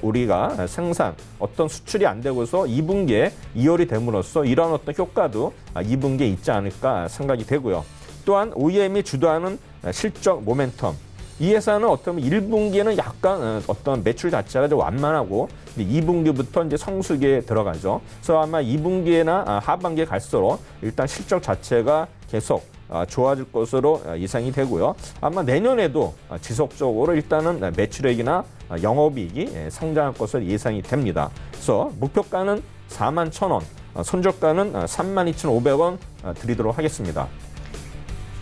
우리가 생산 어떤 수출이 안 되고서 2분기에 2월이 됨으로써 이런 어떤 효과도 2분기에 있지 않을까 생각이 되고요. 또한 OEM이 주도하는 실적 모멘텀. 이 회사는 어쩌면 1분기에는 약간 어떤 매출 자체가 좀 완만하고 2분기부터 이제 성수기에 들어가죠. 그래서 아마 2분기나 하반기에 갈수록 일단 실적 자체가 계속 좋아질 것으로 예상이 되고요. 아마 내년에도 지속적으로 일단은 매출액이나 영업이익이 성장할 것으로 예상이 됩니다. 그래서 목표가는 41,000원, 손절가는 32,500원 드리도록 하겠습니다.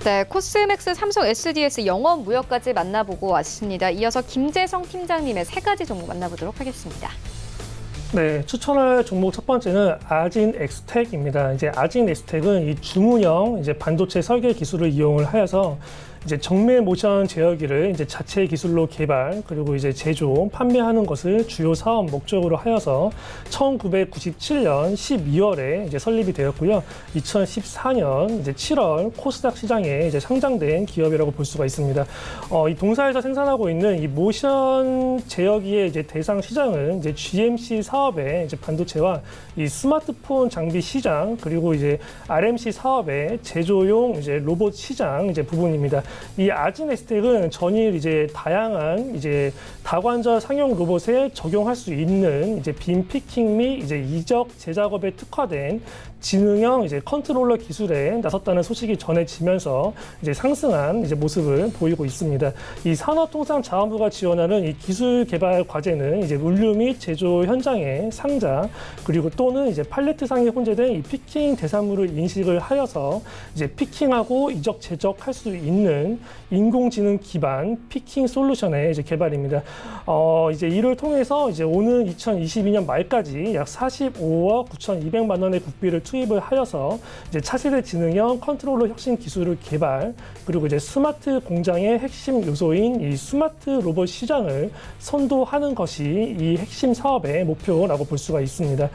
네, 코스맥스 삼성 SDS 영업 무역까지 만나보고 왔습니다. 이어서 김재성 팀장님의 세 가지 종목 만나보도록 하겠습니다. 네, 추천할 종목 첫 번째는 아진 엑스텍입니다. 이제 아진 엑스텍은 이 주문형 이제 반도체 설계 기술을 이용을 하여서 이제 정밀 모션 제어기를 이제 자체 기술로 개발 그리고 이제 제조, 판매하는 것을 주요 사업 목적으로 하여서 1997년 12월에 이제 설립이 되었고요. 2014년 이제 7월 코스닥 시장에 이제 상장된 기업이라고 볼 수가 있습니다. 이 동사에서 생산하고 있는 이 모션 제어기의 이제 대상 시장은 이제 GMC 사업의 이제 반도체와 이 스마트폰 장비 시장 그리고 이제 RMC 사업의 제조용 이제 로봇 시장 이제 부분입니다. 이 아진 엑스텍은 전일 이제 다양한 이제 다관절 상용 로봇에 적용할 수 있는 이제 빔 피킹 및 이제 이적 제작업에 특화된 지능형 이제 컨트롤러 기술에 나섰다는 소식이 전해지면서 이제 상승한 이제 모습을 보이고 있습니다. 이 산업통상자원부가 지원하는 이 기술 개발 과제는 이제 물류 및 제조 현장의 상자 그리고 또는 이제 팔레트상에 혼재된 이 피킹 대상물을 인식을 하여서 이제 피킹하고 이적 제적할 수 있는 인공지능 기반 피킹 솔루션의 이제 개발입니다. 이제 이를 통해서 이제 오는 2022년 말까지 약 45억 9,200만 원의 국비를 투입을 하여서 이제 차세대 지능형 컨트롤러 혁신 기술을 개발 그리고 이제 스마트 공장의 핵심 요소인 이 스마트 로봇 시장을 선도하는 것이 이 핵심 사업의 목표라고 볼 수가 있습니다.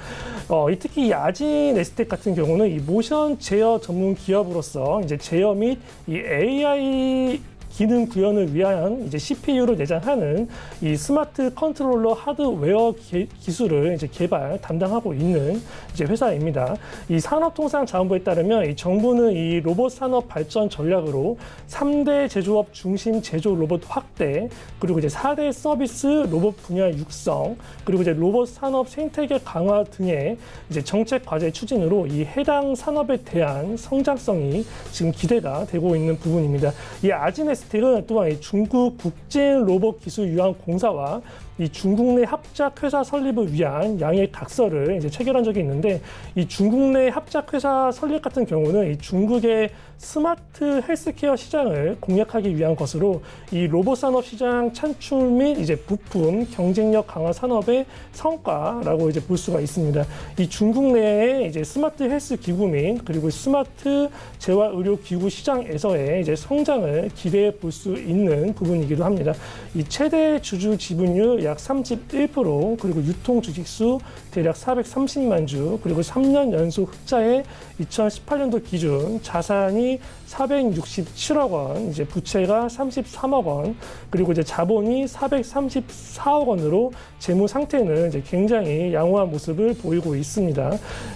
특히 이 아진에스텍 같은 경우는 이 모션 제어 전문 기업으로서 이제 제어 및 이 AI 기능 구현을 위한 이제 CPU를 내장하는 이 스마트 컨트롤러 하드웨어 기술을 이제 개발 담당하고 있는 이제 회사입니다. 이 산업통상자원부에 따르면 이 정부는 이 로봇 산업 발전 전략으로 3대 제조업 중심 제조 로봇 확대 그리고 이제 4대 서비스 로봇 분야 육성 그리고 이제 로봇 산업 생태계 강화 등의 이제 정책 과제 추진으로 이 해당 산업에 대한 성장성이 지금 기대가 되고 있는 부분입니다. 이 아진에스텍은 또한 이 중국 국제로봇기술유한공사와 이 중국 내 합작회사 설립을 위한 양해 각서를 이제 체결한 적이 있는데 이 중국 내 합작회사 설립 같은 경우는 이 중국의 스마트 헬스케어 시장을 공략하기 위한 것으로 이 로봇 산업 시장 창출 및 이제 부품 경쟁력 강화 산업의 성과라고 이제 볼 수가 있습니다. 이 중국 내에 이제 스마트 헬스 기구 및 그리고 스마트 재활 의료 기구 시장에서의 이제 성장을 기대해 볼 수 있는 부분이기도 합니다. 이 최대 주주 지분율 약 31% 그리고 유통 주식수 대략 430만 주 그리고 3년 연속 흑자의 2018년도 기준 자산이 467억 원, 이제 부채가 33억 원, 그리고 이제 자본이 434억 원으로 재무 상태는 이제 굉장히 양호한 모습을 보이고 있습니다.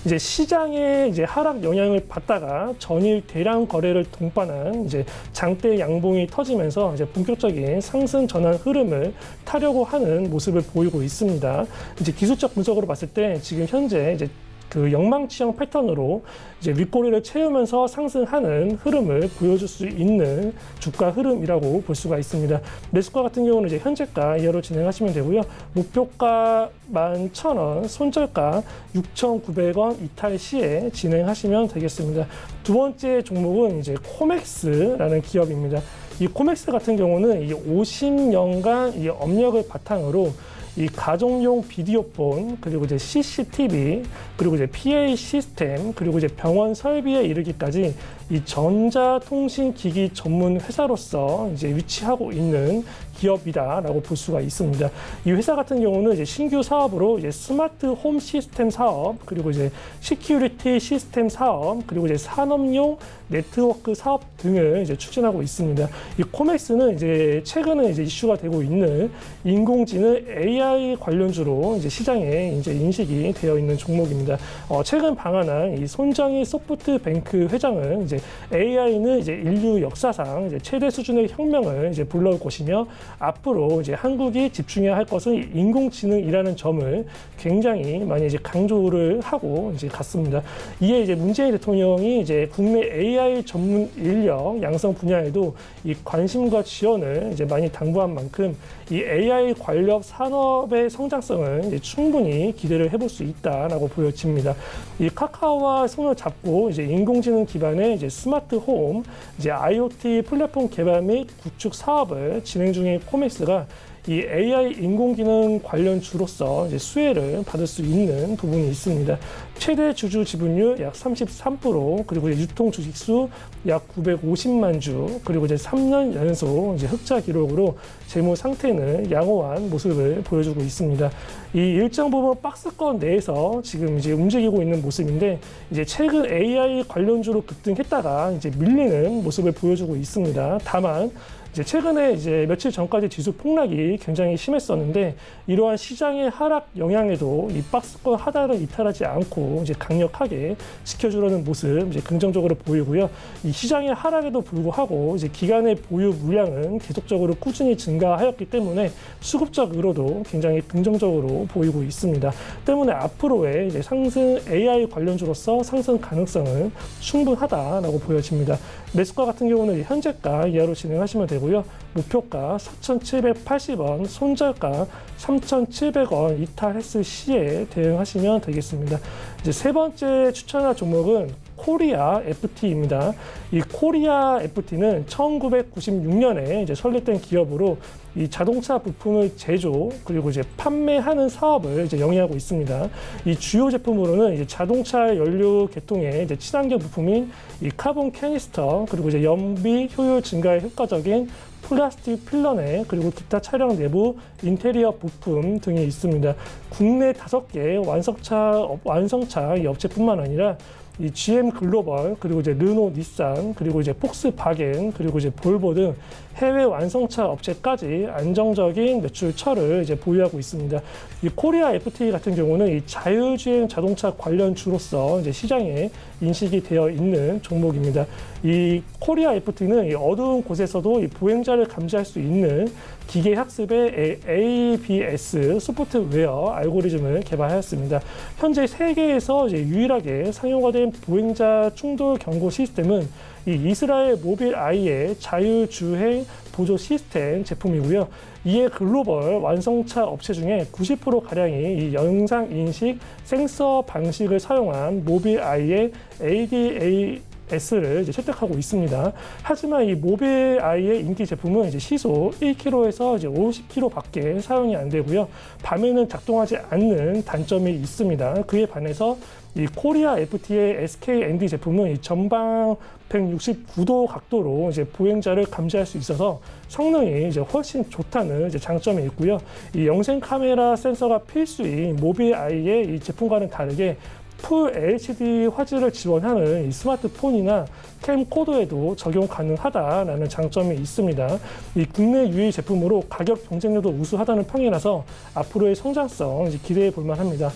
이제 시장의 이제 하락 영향을 받다가 전일 대량 거래를 동반한 이제 장대 양봉이 터지면서 이제 본격적인 상승 전환 흐름을 타려고 하는 모습을 보이고 있습니다. 이제 기술적 분석으로 봤을 때 지금 현재 이제 그 영망치형 패턴으로 이제 윗꼬리를 채우면서 상승하는 흐름을 보여줄 수 있는 주가 흐름이라고 볼 수가 있습니다. 매수가 같은 경우는 이제 현재가 이하로 진행하시면 되고요. 목표가 11,000원, 손절가 6,900원 이탈 시에 진행하시면 되겠습니다. 두 번째 종목은 이제 코맥스라는 기업입니다. 이 코맥스 같은 경우는 이 50년간 이 업력을 바탕으로 이 가정용 비디오폰 그리고 이제 CCTV 그리고 이제 PA 시스템 그리고 이제 병원 설비에 이르기까지 이 전자통신기기 전문 회사로서 이제 위치하고 있는 기업이다라고 볼 수가 있습니다. 이 회사 같은 경우는 이제 신규 사업으로 이제 스마트 홈 시스템 사업 그리고 이제 시큐리티 시스템 사업 그리고 이제 산업용 네트워크 사업 등을 이제 추진하고 있습니다. 이 코맥스는 이제 최근에 이제 이슈가 되고 있는 인공지능 AI 관련주로 이제 시장에 이제 인식이 되어 있는 종목입니다. 최근 방한한 이 손정희 소프트뱅크 회장은 이제 AI는 이제 인류 역사상 이제 최대 수준의 혁명을 이제 불러올 것이며 앞으로 이제 한국이 집중해야 할 것은 인공지능이라는 점을 굉장히 많이 이제 강조를 하고 이제 갔습니다. 이에 이제 문재인 대통령이 이제 국내 AI 전문 인력 양성 분야에도 이 관심과 지원을 이제 많이 당부한 만큼 이 AI 관련 산업의 성장성을 이제 충분히 기대를 해볼 수 있다라고 보여집니다. 이 카카오와 손을 잡고 이제 인공지능 기반의 이제 스마트 홈, 이제 IoT 플랫폼 개발 및 구축 사업을 진행 중인 코맥스가 이 AI 인공지능 관련주로서 이제 수혜를 받을 수 있는 부분이 있습니다. 최대 주주 지분율 약 33% 그리고 이제 유통 주식수 약 950만 주 그리고 이제 3년 연속 이제 흑자 기록으로 재무 상태는 양호한 모습을 보여주고 있습니다. 이 일정 부분 박스권 내에서 지금 이제 움직이고 있는 모습인데 이제 최근 AI 관련주로 급등했다가 이제 밀리는 모습을 보여주고 있습니다. 다만 이제 최근에 이제 며칠 전까지 지수 폭락이 굉장히 심했었는데 이러한 시장의 하락 영향에도 이 박스권 하단을 이탈하지 않고 이제 강력하게 지켜주려는 모습 이제 긍정적으로 보이고요. 이 시장의 하락에도 불구하고 이제 기간의 보유 물량은 계속적으로 꾸준히 증가하였기 때문에 수급적으로도 굉장히 긍정적으로 보이고 있습니다. 때문에 앞으로의 이제 상승 AI 관련주로서 상승 가능성은 충분하다라고 보여집니다. 매수가 같은 경우는 현재가 이하로 진행하시면 되고요. 목표가 4,780원, 손절가 3,700원 이탈했을 시에 대응하시면 되겠습니다. 이제 세 번째 추천할 종목은 코리아 FT입니다. 이 코리아 FT는 1996년에 이제 설립된 기업으로 이 자동차 부품을 제조 그리고 이제 판매하는 사업을 이제 영위하고 있습니다. 이 주요 제품으로는 이제 자동차 연료 계통의 이제 친환경 부품인 이 카본 캐니스터 그리고 이제 연비 효율 증가에 효과적인 플라스틱 필러네 그리고 기타 차량 내부 인테리어 부품 등이 있습니다. 국내 5개 완성차 이 업체뿐만 아니라 이 GM 글로벌 그리고 이제 르노, 닛산 그리고 이제 폭스바겐 그리고 이제 볼보 등 해외 완성차 업체까지 안정적인 매출처를 이제 보유하고 있습니다. 이 코리아 FT 같은 경우는 이 자율주행 자동차 관련주로서 이제 시장에 인식이 되어 있는 종목입니다. 이 코리아 FT는 이 어두운 곳에서도 이 보행자를 감지할 수 있는 기계 학습의 ABS 소프트웨어 알고리즘을 개발하였습니다. 현재 세계에서 이제 유일하게 상용화된 보행자 충돌 경고 시스템은 이 이스라엘 모빌 아이의 자율주행 보조 시스템 제품이고요. 이에 글로벌 완성차 업체 중에 90%가량이 이 영상 인식 센서 방식을 사용한 모빌 아이의 ADAS를 이제 채택하고 있습니다. 하지만 이 모빌 아이의 인기 제품은 이제 시속 1km에서 이제 50km밖에 사용이 안 되고요. 밤에는 작동하지 않는 단점이 있습니다. 그에 반해서 이 코리아 FT의 SKND 제품은 이 전방 169도 각도로 이제 보행자를 감지할 수 있어서 성능이 이제 훨씬 좋다는 이제 장점이 있고요. 이 영생 카메라 센서가 필수인 모빌 아이의 이 제품과는 다르게 풀 LCD 화질을 지원하는 이 스마트폰이나 캠코더에도 적용 가능하다라는 장점이 있습니다. 이 국내 유일 제품으로 가격 경쟁력도 우수하다는 평이라서 앞으로의 성장성 이제 기대해 볼 만합니다.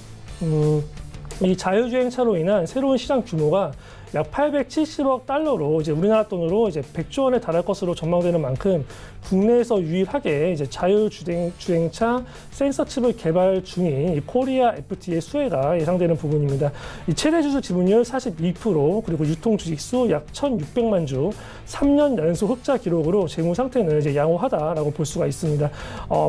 이 자율주행차로 인한 새로운 시장 규모가 약 870억 달러로 이제 우리나라 돈으로 이제 100조 원에 달할 것으로 전망되는 만큼 국내에서 유일하게 이제 자율주행차 센서 칩을 개발 중인 이 코리아 FT의 수혜가 예상되는 부분입니다. 이 최대 주주 지분율 42% 그리고 유통 주식수 약 1,600만 주, 3년 연속 흑자 기록으로 재무 상태는 이제 양호하다라고 볼 수가 있습니다.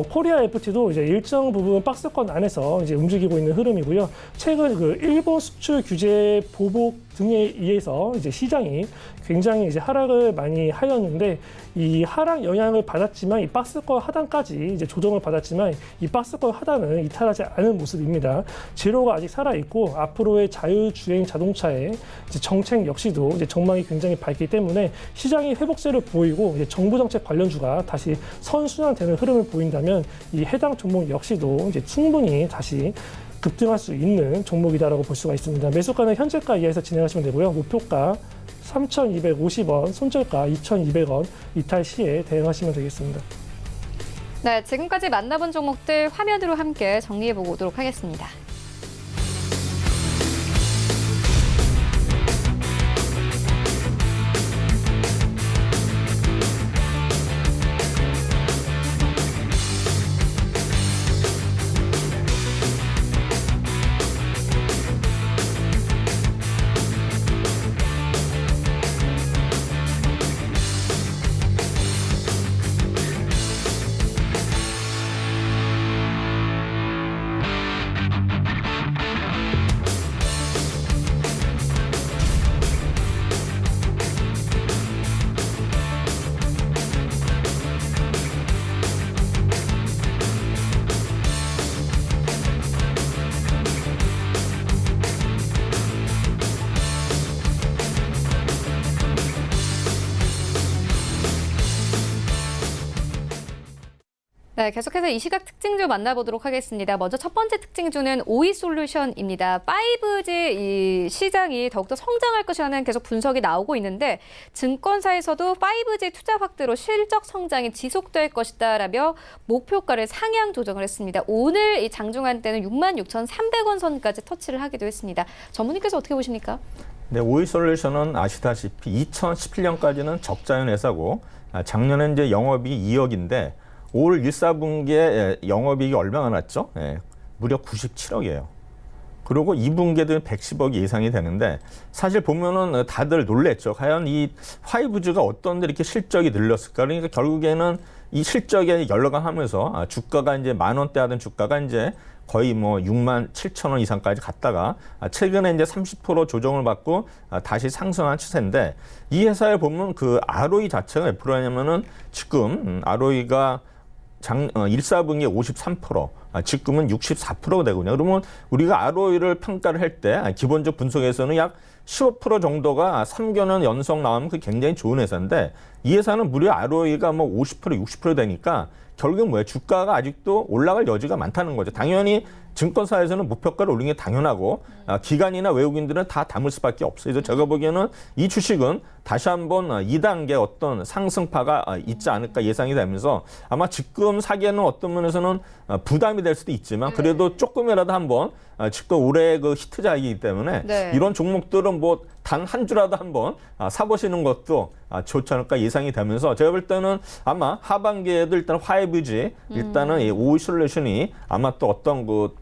코리아 FT도 이제 일정 부분 박스권 안에서 이제 움직이고 있는 흐름이고요. 최근 그 일본 수출 규제 보복 등에 의해서 이제 시장이 굉장히 이제 하락을 많이 하였는데 이 하락 영향을 받았지만 이 박스권 하단까지 이제 조정을 받았지만 이 박스권 하단은 이탈하지 않은 모습입니다. 재료가 아직 살아 있고 앞으로의 자율주행 자동차의 이제 정책 역시도 이제 전망이 굉장히 밝기 때문에 시장이 회복세를 보이고 이제 정부 정책 관련주가 다시 선순환되는 흐름을 보인다면 이 해당 종목 역시도 이제 충분히 다시 급등할 수 있는 종목이다라고 볼 수가 있습니다. 매수가는 현재가 이하에서 진행하시면 되고요. 목표가 3,250원, 손절가 2,200원 이탈 시에 대응하시면 되겠습니다. 네, 지금까지 만나본 종목들 화면으로 함께 정리해보고 오도록 하겠습니다. 네, 계속해서 이 시각 특징주 만나보도록 하겠습니다. 먼저 첫 번째 특징주는 오이솔루션입니다. 5G 이 시장이 더욱더 성장할 것이라는 계속 분석이 나오고 있는데 증권사에서도 5G 투자 확대로 실적 성장이 지속될 것이다라며 목표가를 상향 조정을 했습니다. 오늘 이 장중한 때는 66,300원 선까지 터치를 하기도 했습니다. 전문님께서 어떻게 보십니까? 네, 오이솔루션은 아시다시피 2017년까지는 적자연 회사고 작년에 이제 영업이익 2억인데 올 1, 4분기에 영업이익이 얼마나 났죠? 무려 97억이에요. 그리고 2분기에도 110억이 예상이 되는데 사실 보면은 다들 놀랬죠. 과연 이 5G가 어떤 데 이렇게 실적이 늘렸을까? 그러니까 결국에는 이 실적에 연락하면서 주가가 이제 10,000원대 하던 주가가 이제 거의 뭐 67,000원 이상까지 갔다가 최근에 이제 30% 조정을 받고 다시 상승한 추세인데 이 회사에 보면 그 ROE 자체가 몇 프로냐면은 지금 ROE가 1, 4분기에 53%, 지금은 64%가 되거든요. 그러면 우리가 ROE를 평가를 할 때 기본적 분석에서는 약 15% 정도가 3개년 연속 나오면 그게 굉장히 좋은 회사인데 이 회사는 무려 ROE가 뭐 50%, 60% 되니까 결국은 뭐예요? 주가가 아직도 올라갈 여지가 많다는 거죠. 당연히 증권사에서는 목표가를 올리는 게 당연하고 기관이나 외국인들은 다 담을 수밖에 없어요. 그래서 제가 보기에는 이 주식은 다시 한번 2단계 어떤 상승파가 있지 않을까 예상이 되면서 아마 지금 사기에는 어떤 면에서는 부담이 될 수도 있지만 그래도 조금이라도 한번 지금 올해 그 히트작이기 때문에 네. 이런 종목들은 뭐 단 한 주라도 한번 사보시는 것도 좋지 않을까 예상이 되면서 제가 볼 때는 아마 하반기에도 일단 5G 일단은 이 오이솔루션이 아마 또 어떤 그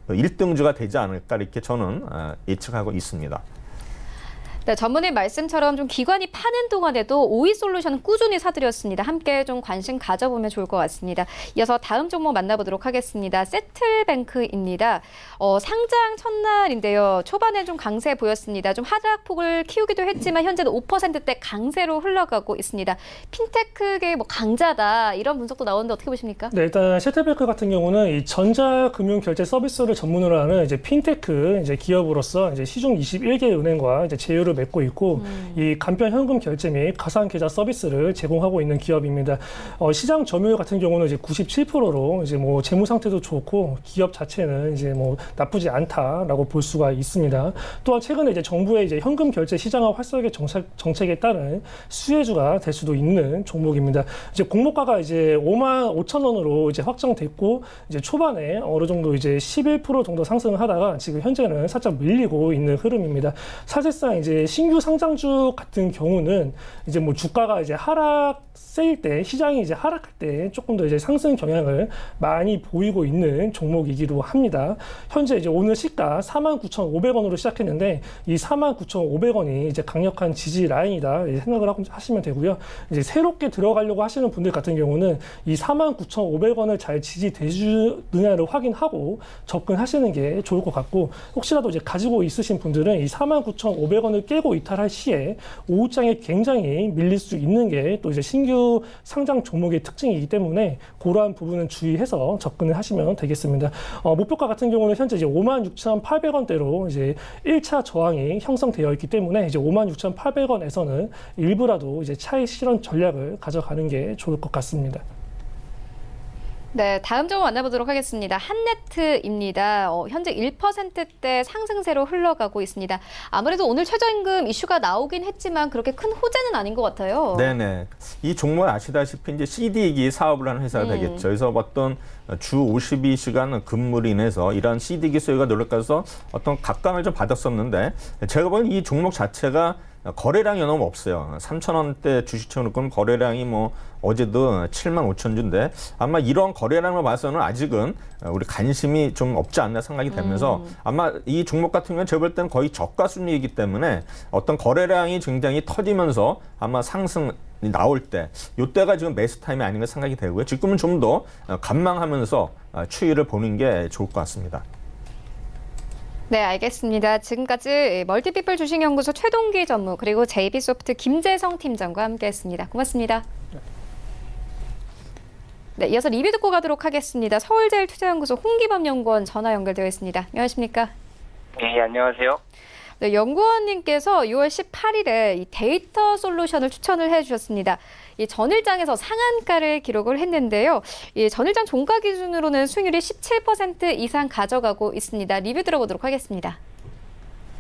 1등주가 되지 않을까 이렇게 저는 예측하고 있습니다. 네, 전문의 말씀처럼 좀 기관이 파는 동안에도 오이솔루션은 꾸준히 사들였습니다. 함께 좀 관심 가져보면 좋을 것 같습니다. 이어서 다음 종목 만나보도록 하겠습니다. 세틀뱅크입니다. 상장 첫날인데요. 초반에 좀 강세 보였습니다. 좀 하락폭을 키우기도 했지만 현재는 5%대 강세로 흘러가고 있습니다. 핀테크계 뭐 강자다 이런 분석도 나오는데 어떻게 보십니까? 네, 일단 세틀뱅크 같은 경우는 이 전자금융결제 서비스를 전문으로 하는 이제 핀테크 이제 기업으로서 이제 시중 21개 은행과 이제 제휴를 맺고 있고 이 간편 현금 결제 및 가상 계좌 서비스를 제공하고 있는 기업입니다. 시장 점유율 같은 경우는 이제 97%로 이제 뭐 재무 상태도 좋고 기업 자체는 이제 뭐 나쁘지 않다라고 볼 수가 있습니다. 또한 최근에 이제 정부의 이제 현금 결제 시장화 활성화 정책에 따른 수혜주가 될 수도 있는 종목입니다. 이제 공모가가 이제 55,000원으로 이제 확정됐고 이제 초반에 어느 정도 이제 11% 정도 상승을 하다가 지금 현재는 살짝 밀리고 있는 흐름입니다. 사실상 이제 신규 상장주 같은 경우는 이제 뭐 주가가 이제 하락세일 때 시장이 이제 하락할 때 조금 더 이제 상승 경향을 많이 보이고 있는 종목이기도 합니다. 현재 이제 오늘 시가 49,500원으로 시작했는데 이 49,500원이 이제 강력한 지지 라인이다 생각을 하시면 되고요. 이제 새롭게 들어가려고 하시는 분들 같은 경우는 이 49,500원을 잘 지지되느냐를 확인하고 접근하시는 게 좋을 것 같고 혹시라도 이제 가지고 있으신 분들은 이 49,500원을 깨고 이탈할 시에 오후장에 굉장히 밀릴 수 있는 게 또 이제 신규 상장 종목의 특징이기 때문에 그러한 부분은 주의해서 접근을 하시면 되겠습니다. 목표가 같은 경우는 현재 이제 56,800원대로 이제 1차 저항이 형성되어 있기 때문에 이제 56,800원에서는 일부라도 이제 차익 실현 전략을 가져가는 게 좋을 것 같습니다. 네, 다음 종목 만나보도록 하겠습니다. 한네트입니다. 현재 1%대 상승세로 흘러가고 있습니다. 아무래도 오늘 최저임금 이슈가 나오긴 했지만 그렇게 큰 호재는 아닌 것 같아요. 네네. 이 종목은 아시다시피 이제 CD기 사업을 하는 회사가 되겠죠. 그래서 어떤 주 52시간 근무로 인해서 이런 CD기 수요가 늘어가서 어떤 각광을 좀 받았었는데 제가 보기엔 이 종목 자체가 거래량이 너무 없어요. 3,000원대 주식 쳐놓고는 거래량이 뭐 어제도 75,000주인데 아마 이런 거래량을 봐서는 아직은 우리 관심이 좀 없지 않나 생각이 되면서 아마 이 종목 같은 경우는 제가 볼 때는 거의 저가 순이기 때문에 어떤 거래량이 굉장히 터지면서 아마 상승 나올 때 이때가 지금 매수 타임이 아닌가 생각이 되고요. 지금은 좀 더 관망하면서 추이를 보는 게 좋을 것 같습니다. 네, 알겠습니다. 지금까지 멀티피플 주식연구소 최동기 전무 그리고 JB소프트 김재성 팀장과 함께했습니다. 고맙습니다. 네, 이어서 리뷰 듣고 가도록 하겠습니다. 서울제일투자연구소 홍기범 연구원 전화 연결되어 있습니다. 안녕하십니까? 네, 안녕하세요. 네, 연구원님께서 6월 18일에 이 데이터 솔루션을 추천을 해주셨습니다. 이 전일장에서 상한가를 기록을 했는데요. 이 전일장 종가 기준으로는 수익률이 17% 이상 가져가고 있습니다. 리뷰 들어보도록 하겠습니다.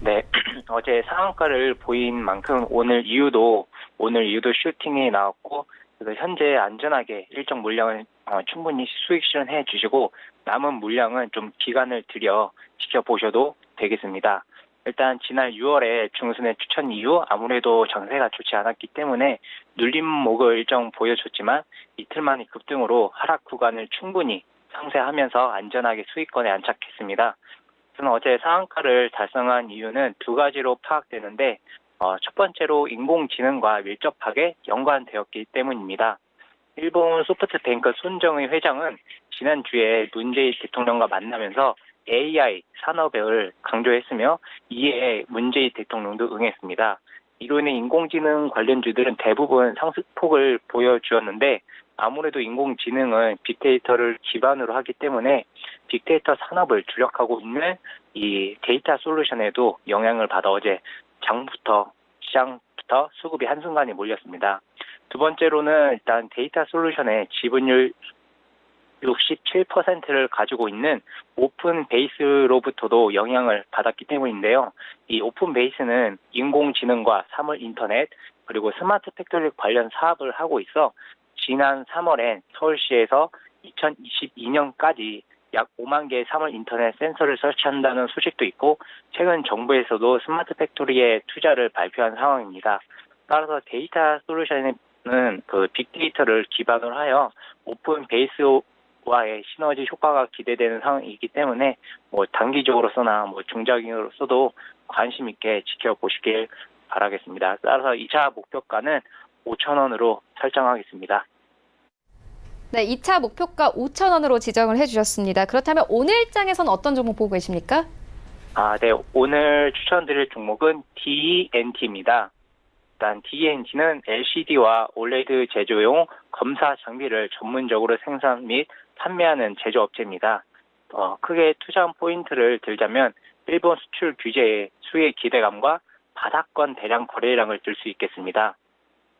네, 어제 상한가를 보인 만큼 오늘 이유도 슈팅이 나왔고, 그래서 현재 안전하게 일정 물량을 충분히 수익 실현해 주시고, 남은 물량은 좀 기간을 들여 지켜보셔도 되겠습니다. 일단 지난 6월에 중순에 추천 이후 아무래도 장세가 좋지 않았기 때문에 눌림목을 일정 보여줬지만 이틀 만에 급등으로 하락 구간을 충분히 상쇄하면서 안전하게 수익권에 안착했습니다. 저는 어제 상한가를 달성한 이유는 두 가지로 파악되는데 첫 번째로 인공지능과 밀접하게 연관되었기 때문입니다. 일본 소프트뱅크 손정의 회장은 지난주에 문재인 대통령과 만나면서 AI 산업을 강조했으며 이에 문재인 대통령도 응했습니다. 이로 인해 인공지능 관련주들은 대부분 상승폭을 보여주었는데 아무래도 인공지능은 빅데이터를 기반으로 하기 때문에 빅데이터 산업을 주력하고 있는 이 데이터 솔루션에도 영향을 받아 어제 시장부터 수급이 한순간에 몰렸습니다. 두 번째로는 일단 데이터 솔루션의 지분율 67%를 가지고 있는 오픈 베이스로부터도 영향을 받았기 때문인데요. 이 오픈 베이스는 인공지능과 사물 인터넷 그리고 스마트 팩토리 관련 사업을 하고 있어 지난 3월엔 서울시에서 2022년까지 약 5만 개의 사물 인터넷 센서를 설치한다는 소식도 있고 최근 정부에서도 스마트 팩토리에 투자를 발표한 상황입니다. 따라서 데이터 솔루션은 그 빅데이터를 기반으로 하여 오픈 베이스와의 시너지 효과가 기대되는 상황이기 때문에 단기적으로서나 중장기적으로서도 관심 있게 지켜보시길 바라겠습니다. 따라서 2차 목표가는 5,000원으로 설정하겠습니다. 네, 2차 목표가 5,000원으로 지정을 해주셨습니다. 그렇다면 오늘장에서는 어떤 종목 보고 계십니까? 네. 오늘 추천드릴 종목은 DENT입니다. 일단 DENT는 LCD와 OLED 제조용 검사 장비를 전문적으로 생산 및 판매하는 제조업체입니다. 크게 투자한 포인트를 들자면 일본 수출 규제의 수혜 기대감과 바닥권 대량 거래량을 들 수 있겠습니다.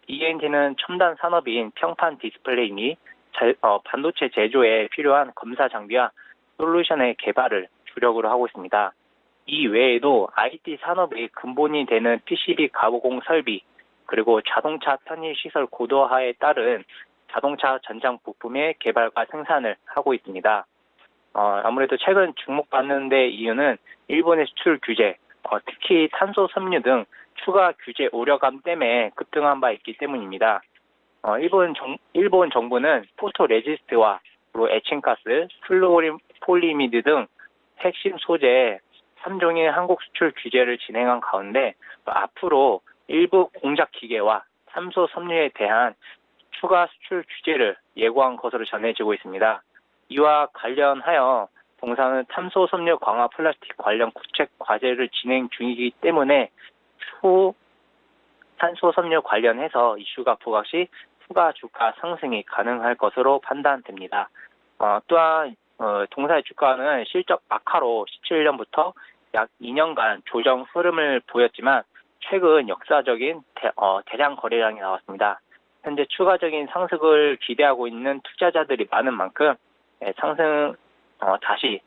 DENT는 첨단 산업인 평판 디스플레이 및 반도체 제조에 필요한 검사 장비와 솔루션의 개발을 주력으로 하고 있습니다. 이 외에도 IT 산업의 근본이 되는 PCB 가공 설비, 그리고 자동차 편의 시설 고도화에 따른 자동차 전장 부품의 개발과 생산을 하고 있습니다. 아무래도 최근 주목받는 데 이유는 일본의 수출 규제, 특히 탄소 섬유 등 추가 규제 우려감 때문에 급등한 바 있기 때문입니다. 일본 정부는 포토레지스트와 에칭가스, 플루오폴리미드 등 핵심 소재 3종의 한국 수출 규제를 진행한 가운데 앞으로 일부 공작 기계와 삼소 섬유에 대한 추가 수출 규제를 예고한 것으로 전해지고 있습니다. 이와 관련하여 동사는 탄소 섬유 강화 플라스틱 관련 국책 과제를 진행 중이기 때문에 추후 탄소 섬유 관련해서 이슈가 부각 시 추가 주가 상승이 가능할 것으로 판단됩니다. 또한 동사의 주가는 실적 악화로 17년부터 약 2년간 조정 흐름을 보였지만 최근 역사적인 대량 거래량이 나왔습니다. 현재 추가적인 상승을 기대하고 있는 투자자들이 많은 만큼 다시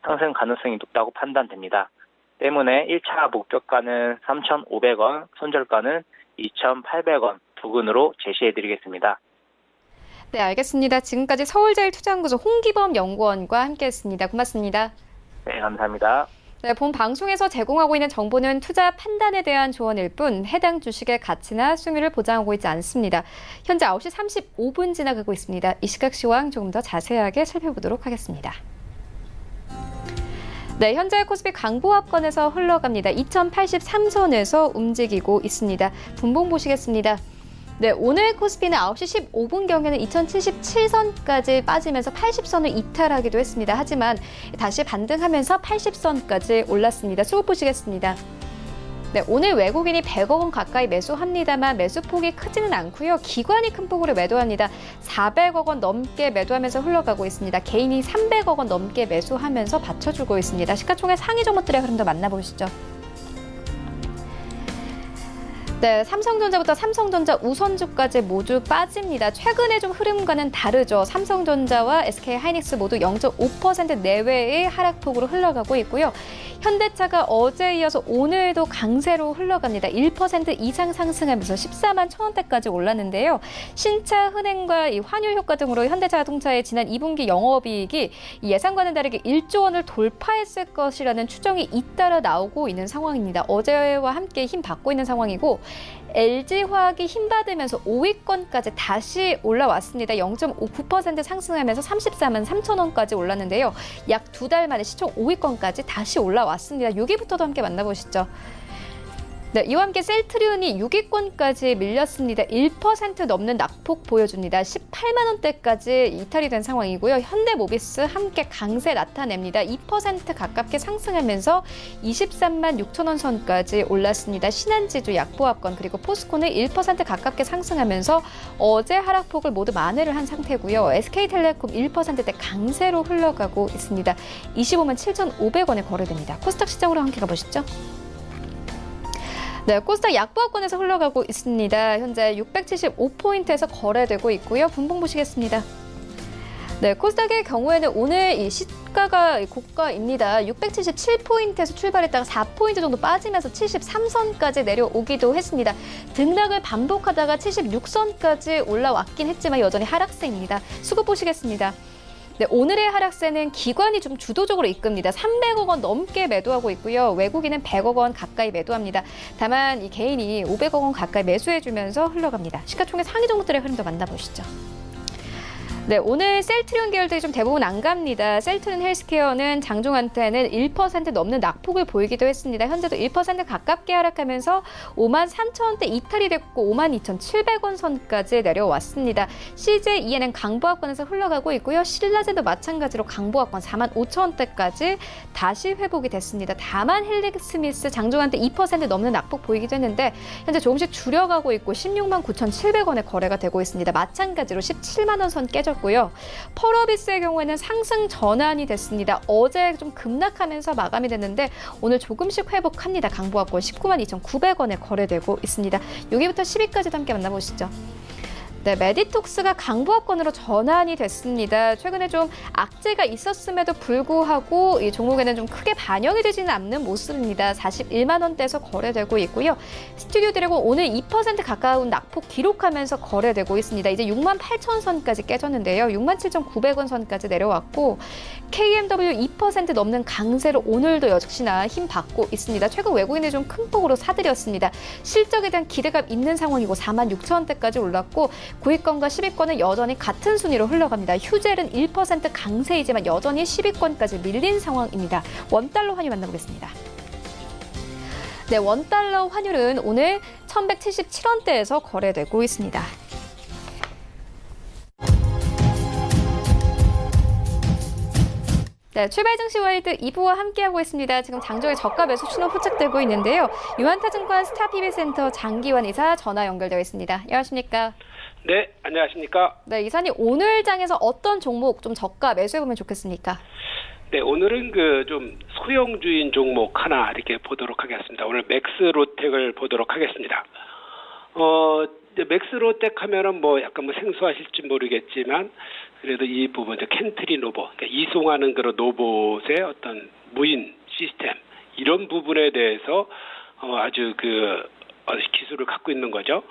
상승 가능성이 높다고 판단됩니다. 때문에 1차 목표가는 3,500원, 손절가는 2,800원 부근으로 제시해드리겠습니다. 네, 알겠습니다. 지금까지 서울제일투자연구소 홍기범 연구원과 함께했습니다. 고맙습니다. 네, 감사합니다. 네, 본 방송에서 제공하고 있는 정보는 투자 판단에 대한 조언일 뿐 해당 주식의 가치나 수익률을 보장하고 있지 않습니다. 현재 9시 35분 지나가고 있습니다. 이 시각 시황 조금 더 자세하게 살펴보도록 하겠습니다. 네, 현재 코스피 강보합권에서 흘러갑니다. 2083선에서 움직이고 있습니다. 분봉 보시겠습니다. 네, 오늘 코스피는 9시 15분경에는 2077선까지 빠지면서 80선을 이탈하기도 했습니다. 하지만 다시 반등하면서 80선까지 올랐습니다. 수급 보시겠습니다. 네, 오늘 외국인이 100억 원 가까이 매수합니다만 매수폭이 크지는 않고요. 기관이 큰 폭으로 매도합니다. 400억 원 넘게 매도하면서 흘러가고 있습니다. 개인이 300억 원 넘게 매수하면서 받쳐주고 있습니다. 시가총액 상위 종목들의 흐름도 만나보시죠. 네, 삼성전자부터 삼성전자 우선주까지 모두 빠집니다. 최근에 좀 흐름과는 다르죠. 삼성전자와 SK하이닉스 모두 0.5% 내외의 하락폭으로 흘러가고 있고요. 현대차가 어제에 이어서 오늘도 강세로 흘러갑니다. 1% 이상 상승하면서 14만 1,000원대까지 올랐는데요. 신차 흔행과 이 환율 효과 등으로 현대자동차의 지난 2분기 영업이익이 예상과는 다르게 1조 원을 돌파했을 것이라는 추정이 잇따라 나오고 있는 상황입니다. 어제와 함께 힘 받고 있는 상황이고 LG화학이 힘받으면서 5위권까지 다시 올라왔습니다. 0.59% 상승하면서 34만 3,000원까지 올랐는데요. 약 2달 만에 시총 5위권까지 다시 올라왔습니다. 6위부터도 함께 만나보시죠. 네, 이와 함께 셀트리온이 6위권까지 밀렸습니다. 1% 넘는 낙폭 보여줍니다. 18만 원대까지 이탈이 된 상황이고요. 현대모비스 함께 강세 나타냅니다. 2% 가깝게 상승하면서 23만 6천 원 선까지 올랐습니다. 신한지주 약보합권 그리고 포스코는 1% 가깝게 상승하면서 어제 하락폭을 모두 만회를 한 상태고요. SK텔레콤 1%대 강세로 흘러가고 있습니다. 25만 7,500원에 거래됩니다. 코스닥 시장으로 함께 가보시죠. 네, 코스닥 약보합권에서 흘러가고 있습니다. 현재 675포인트에서 거래되고 있고요. 분봉 보시겠습니다. 네, 코스닥의 경우에는 오늘 이 시가가 고가입니다. 677포인트에서 출발했다가 4포인트 정도 빠지면서 73선까지 내려오기도 했습니다. 등락을 반복하다가 76선까지 올라왔긴 했지만 여전히 하락세입니다. 수급 보시겠습니다. 네, 오늘의 하락세는 기관이 좀 주도적으로 이끕니다. 300억 원 넘게 매도하고 있고요. 외국인은 100억 원 가까이 매도합니다. 다만 이 개인이 500억 원 가까이 매수해주면서 흘러갑니다. 시가총액 상위 종목들의 흐름도 만나보시죠. 네, 오늘 셀트리온 계열들이 좀 대부분 안 갑니다. 셀트리온 헬스케어는 장중한테는 1% 넘는 낙폭을 보이기도 했습니다. 현재도 1% 가깝게 하락하면서 5만 3천원대 이탈이 됐고 5만 2,700원 선까지 내려왔습니다. CJEN은 강보합권에서 흘러가고 있고요. 신라젠도 마찬가지로 강보합권 4만 5천원대까지 다시 회복이 됐습니다. 다만 헬릭스미스 장중한테 2% 넘는 낙폭 보이기도 했는데 현재 조금씩 줄여가고 있고 16만 9,700원에 거래가 되고 있습니다. 마찬가지로 17만 원 선 깨졌고요. 펄어비스의 경우에는 상승 전환이 됐습니다. 어제 좀 급락하면서 마감이 됐는데 오늘 조금씩 회복합니다. 강보합권 19만 2,900원에 거래되고 있습니다. 6위부터 10위까지도 함께 만나보시죠. 네, 메디톡스가 강보합권으로 전환이 됐습니다. 최근에 좀 악재가 있었음에도 불구하고 이 종목에는 좀 크게 반영이 되지는 않는 모습입니다. 41만 원대에서 거래되고 있고요. 스튜디오 드래곤 오늘 2% 가까운 낙폭 기록하면서 거래되고 있습니다. 이제 6만 8천 선까지 깨졌는데요. 6만 7,900원 선까지 내려왔고 KMW 2% 넘는 강세로 오늘도 역시나 힘 받고 있습니다. 최근 외국인이 좀 큰 폭으로 사들였습니다. 실적에 대한 기대감 있는 상황이고 4만 6천 원대까지 올랐고 9위권과 10위권은 여전히 같은 순위로 흘러갑니다. 휴젤은 1% 강세이지만 여전히 10위권까지 밀린 상황입니다. 원달러 환율 만나보겠습니다. 네, 원달러 환율은 오늘 1,177원대에서 거래되고 있습니다. 네, 출발 증시 와일드 2부와 함께하고 있습니다. 지금 장중에 저가 매수 신호 포착되고 있는데요. 유한타증권 스타PB센터 장기환 이사 전화 연결되어 있습니다. 안녕하십니까? 네, 안녕하십니까? 네, 이사님 오늘 장에서 어떤 종목 좀 저가 매수해보면 좋겠습니까? 네, 오늘은 그 좀 소형주인 종목 하나 이렇게 보도록 하겠습니다. 오늘 맥스로텍을 보도록 하겠습니다. 이제 맥스로텍 하면은 뭐 약간 뭐 생소하실지 모르겠지만 그래도 이 부분 이제 켄트리 로봇, 그러니까 이송하는 그런 로봇의 어떤 무인 시스템 이런 부분에 대해서 아주 그 기술을 갖고 있는 거죠.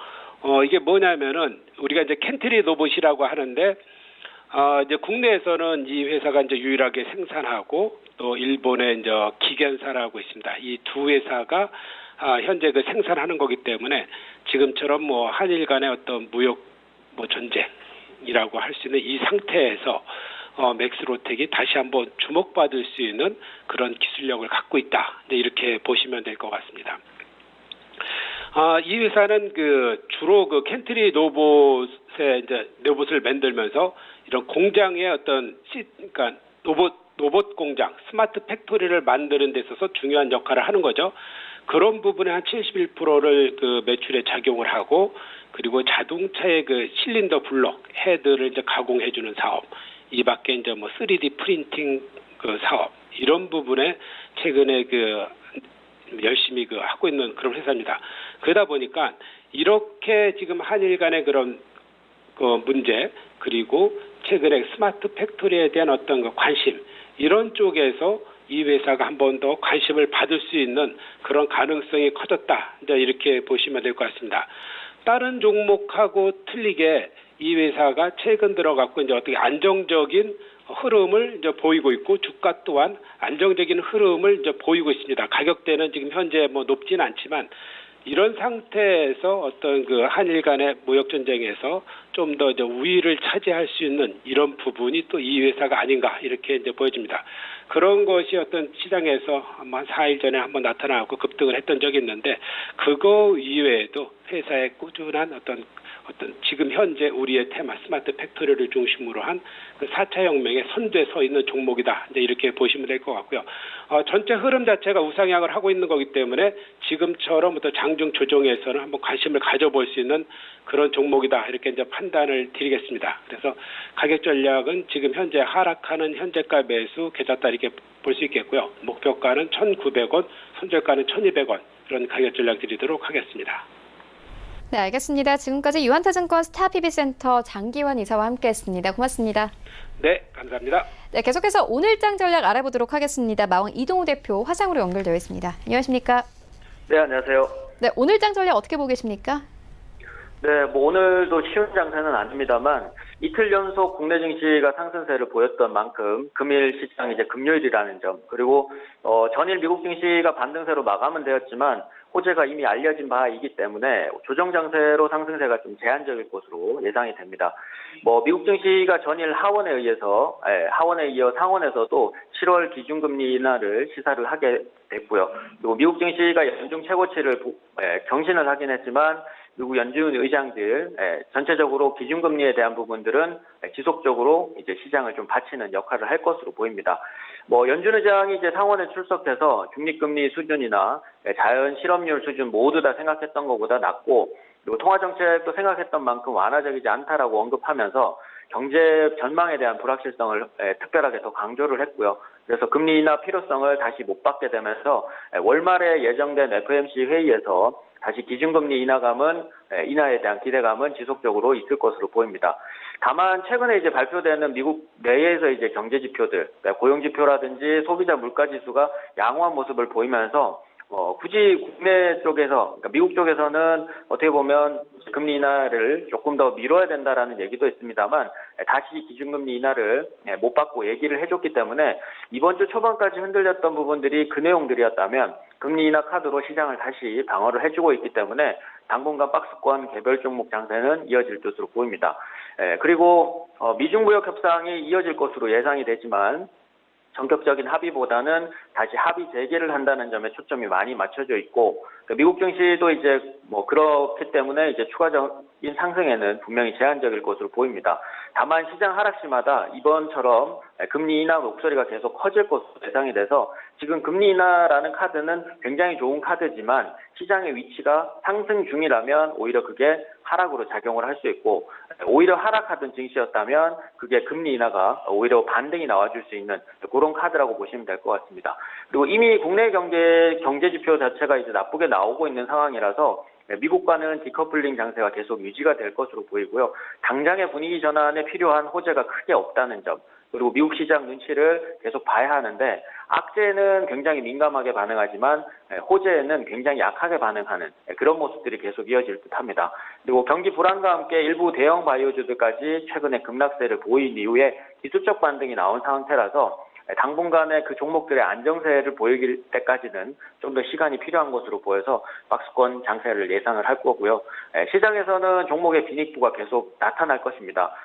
이게 뭐냐면은 우리가 이제 켄트리 로봇이라고 하는데 이제 국내에서는 이 회사가 이제 유일하게 생산하고 또 일본의 이제 기견사라고 있습니다. 이 두 회사가 현재 그 생산하는 거기 때문에 지금처럼 뭐 한일 간의 어떤 무역 뭐 전쟁이라고 할 수 있는 이 상태에서 맥스로텍이 다시 한번 주목받을 수 있는 그런 기술력을 갖고 있다. 이렇게 보시면 될 것 같습니다. 이 회사는 그 주로 그 켄트리 로봇의 이제 로봇을 만들면서 이런 공장의 어떤 그러니까 로봇 공장, 스마트 팩토리를 만드는 데 있어서 중요한 역할을 하는 거죠. 그런 부분에 한 71%를 그 매출에 작용을 하고 그리고 자동차의 그 실린더 블록 헤드를 이제 가공해 주는 사업, 이 밖에 이제 뭐 3D 프린팅 그 사업 이런 부분에 최근에 그 열심히 그 하고 있는 그런 회사입니다. 그러다 보니까 이렇게 지금 한일 간의 그런 그 문제, 그리고 최근에 스마트 팩토리에 대한 어떤 그 관심, 이런 쪽에서 이 회사가 한 번 더 관심을 받을 수 있는 그런 가능성이 커졌다. 이제 이렇게 보시면 될 것 같습니다. 다른 종목하고 틀리게 이 회사가 최근 들어갖고 이제 어떻게 안정적인 흐름을 이제 보이고 있고, 주가 또한 안정적인 흐름을 이제 보이고 있습니다. 가격대는 지금 현재 뭐 높지는 않지만, 이런 상태에서 어떤 그 한일 간의 무역 전쟁에서 좀 더 이제 우위를 차지할 수 있는 이런 부분이 또 이 회사가 아닌가, 이렇게 이제 보여집니다. 그런 것이 어떤 시장에서 한 4일 전에 한번 나타나고 급등을 했던 적이 있는데, 그거 이외에도 회사의 꾸준한 어떤 지금 현재 우리의 테마 스마트 팩토리를 중심으로 한 그 4차 혁명의 선두에 서 있는 종목이다. 이제 이렇게 보시면 될 것 같고요. 전체 흐름 자체가 우상향을 하고 있는 거기 때문에 지금처럼 어떤 장중 조정에서는 한번 관심을 가져볼 수 있는 그런 종목이다. 이렇게 이제 판단을 드리겠습니다. 그래서 가격 전략은 지금 현재 하락하는 현재가 매수 계좌다 이렇게 볼 수 있겠고요. 목표가는 1,900원, 손절가는 1,200원, 그런 가격 전략 드리도록 하겠습니다. 네, 알겠습니다. 지금까지 유한타증권 스타PB센터 장기환 이사와 함께했습니다. 고맙습니다. 네, 감사합니다. 네, 계속해서 오늘장 전략 알아보도록 하겠습니다. 마왕 이동우 대표 화상으로 연결되어 있습니다. 안녕하십니까? 네, 안녕하세요. 네, 오늘장 전략 어떻게 보고 계십니까? 네, 뭐 오늘도 쉬운 장세는 아닙니다만 이틀 연속 국내 증시가 상승세를 보였던 만큼 금일 시장 이제 금요일이라는 점, 그리고 전일 미국 증시가 반등세로 마감은 되었지만 호재가 이미 알려진 바이기 때문에 조정 장세로 상승세가 좀 제한적일 것으로 예상이 됩니다. 뭐 미국 증시가 전일 하원에 이어 상원에서도 7월 기준금리 인하를 시사를 하게 됐고요. 그리고 미국 증시가 연중 최고치를 경신을 하긴 했지만 미국 연준 의장들 전체적으로 기준금리에 대한 부분들은 지속적으로 이제 시장을 좀 받치는 역할을 할 것으로 보입니다. 뭐 연준 의장이 이제 상원에 출석해서 중립금리 수준이나 자연 실업률 수준 모두 다 생각했던 것보다 낮고, 그리고 통화 정책도 생각했던 만큼 완화적이지 않다라고 언급하면서 경제 전망에 대한 불확실성을 특별하게 더 강조를 했고요. 그래서 금리 인하 필요성을 다시 못 받게 되면서 월말에 예정된 FOMC 회의에서 다시 기준금리 인하에 대한 기대감은 지속적으로 있을 것으로 보입니다. 다만 최근에 이제 발표되는 미국 내에서 이제 경제 지표들, 고용 지표라든지 소비자 물가 지수가 양호한 모습을 보이면서 굳이 국내 쪽에서, 그러니까 미국 쪽에서는 어떻게 보면 금리 인하를 조금 더 미뤄야 된다라는 얘기도 있습니다만 다시 기준금리 인하를 못 받고 얘기를 해줬기 때문에 이번 주 초반까지 흔들렸던 부분들이 그 내용들이었다면 금리 인하 카드로 시장을 다시 방어를 해주고 있기 때문에 당분간 박스권 개별 종목 장세는 이어질 것으로 보입니다. 그리고 미중 무역 협상이 이어질 것으로 예상이 되지만 전격적인 합의보다는 다시 합의 재개를 한다는 점에 초점이 많이 맞춰져 있고, 미국 증시도 이제 뭐 그렇기 때문에 이제 추가적인 상승에는 분명히 제한적일 것으로 보입니다. 다만 시장 하락시마다 이번처럼 금리 인하 목소리가 계속 커질 것으로 예상이 돼서 지금 금리 인하라는 카드는 굉장히 좋은 카드지만 시장의 위치가 상승 중이라면 오히려 그게 하락으로 작용을 할 수 있고, 오히려 하락하던 증시였다면 그게 금리 인하가 오히려 반등이 나와줄 수 있는 그런 카드라고 보시면 될 것 같습니다. 그리고 이미 국내 경제 지표 자체가 이제 나쁘게 나오고 있는 상황이라서 미국과는 디커플링 장세가 계속 유지가 될 것으로 보이고요. 당장의 분위기 전환에 필요한 호재가 크게 없다는 점, 그리고 미국 시장 눈치를 계속 봐야 하는데 악재는 굉장히 민감하게 반응하지만 호재는 굉장히 약하게 반응하는 그런 모습들이 계속 이어질 듯합니다. 그리고 경기 불안과 함께 일부 대형 바이오주들까지 최근에 급락세를 보인 이후에 기술적 반등이 나온 상태라서 당분간의 그 종목들의 안정세를 보이길 때까지는 좀 더 시간이 필요한 것으로 보여서 박스권 장세를 예상을 할 거고요. 시장에서는 종목의 빈익부가 계속 나타날 것입니다.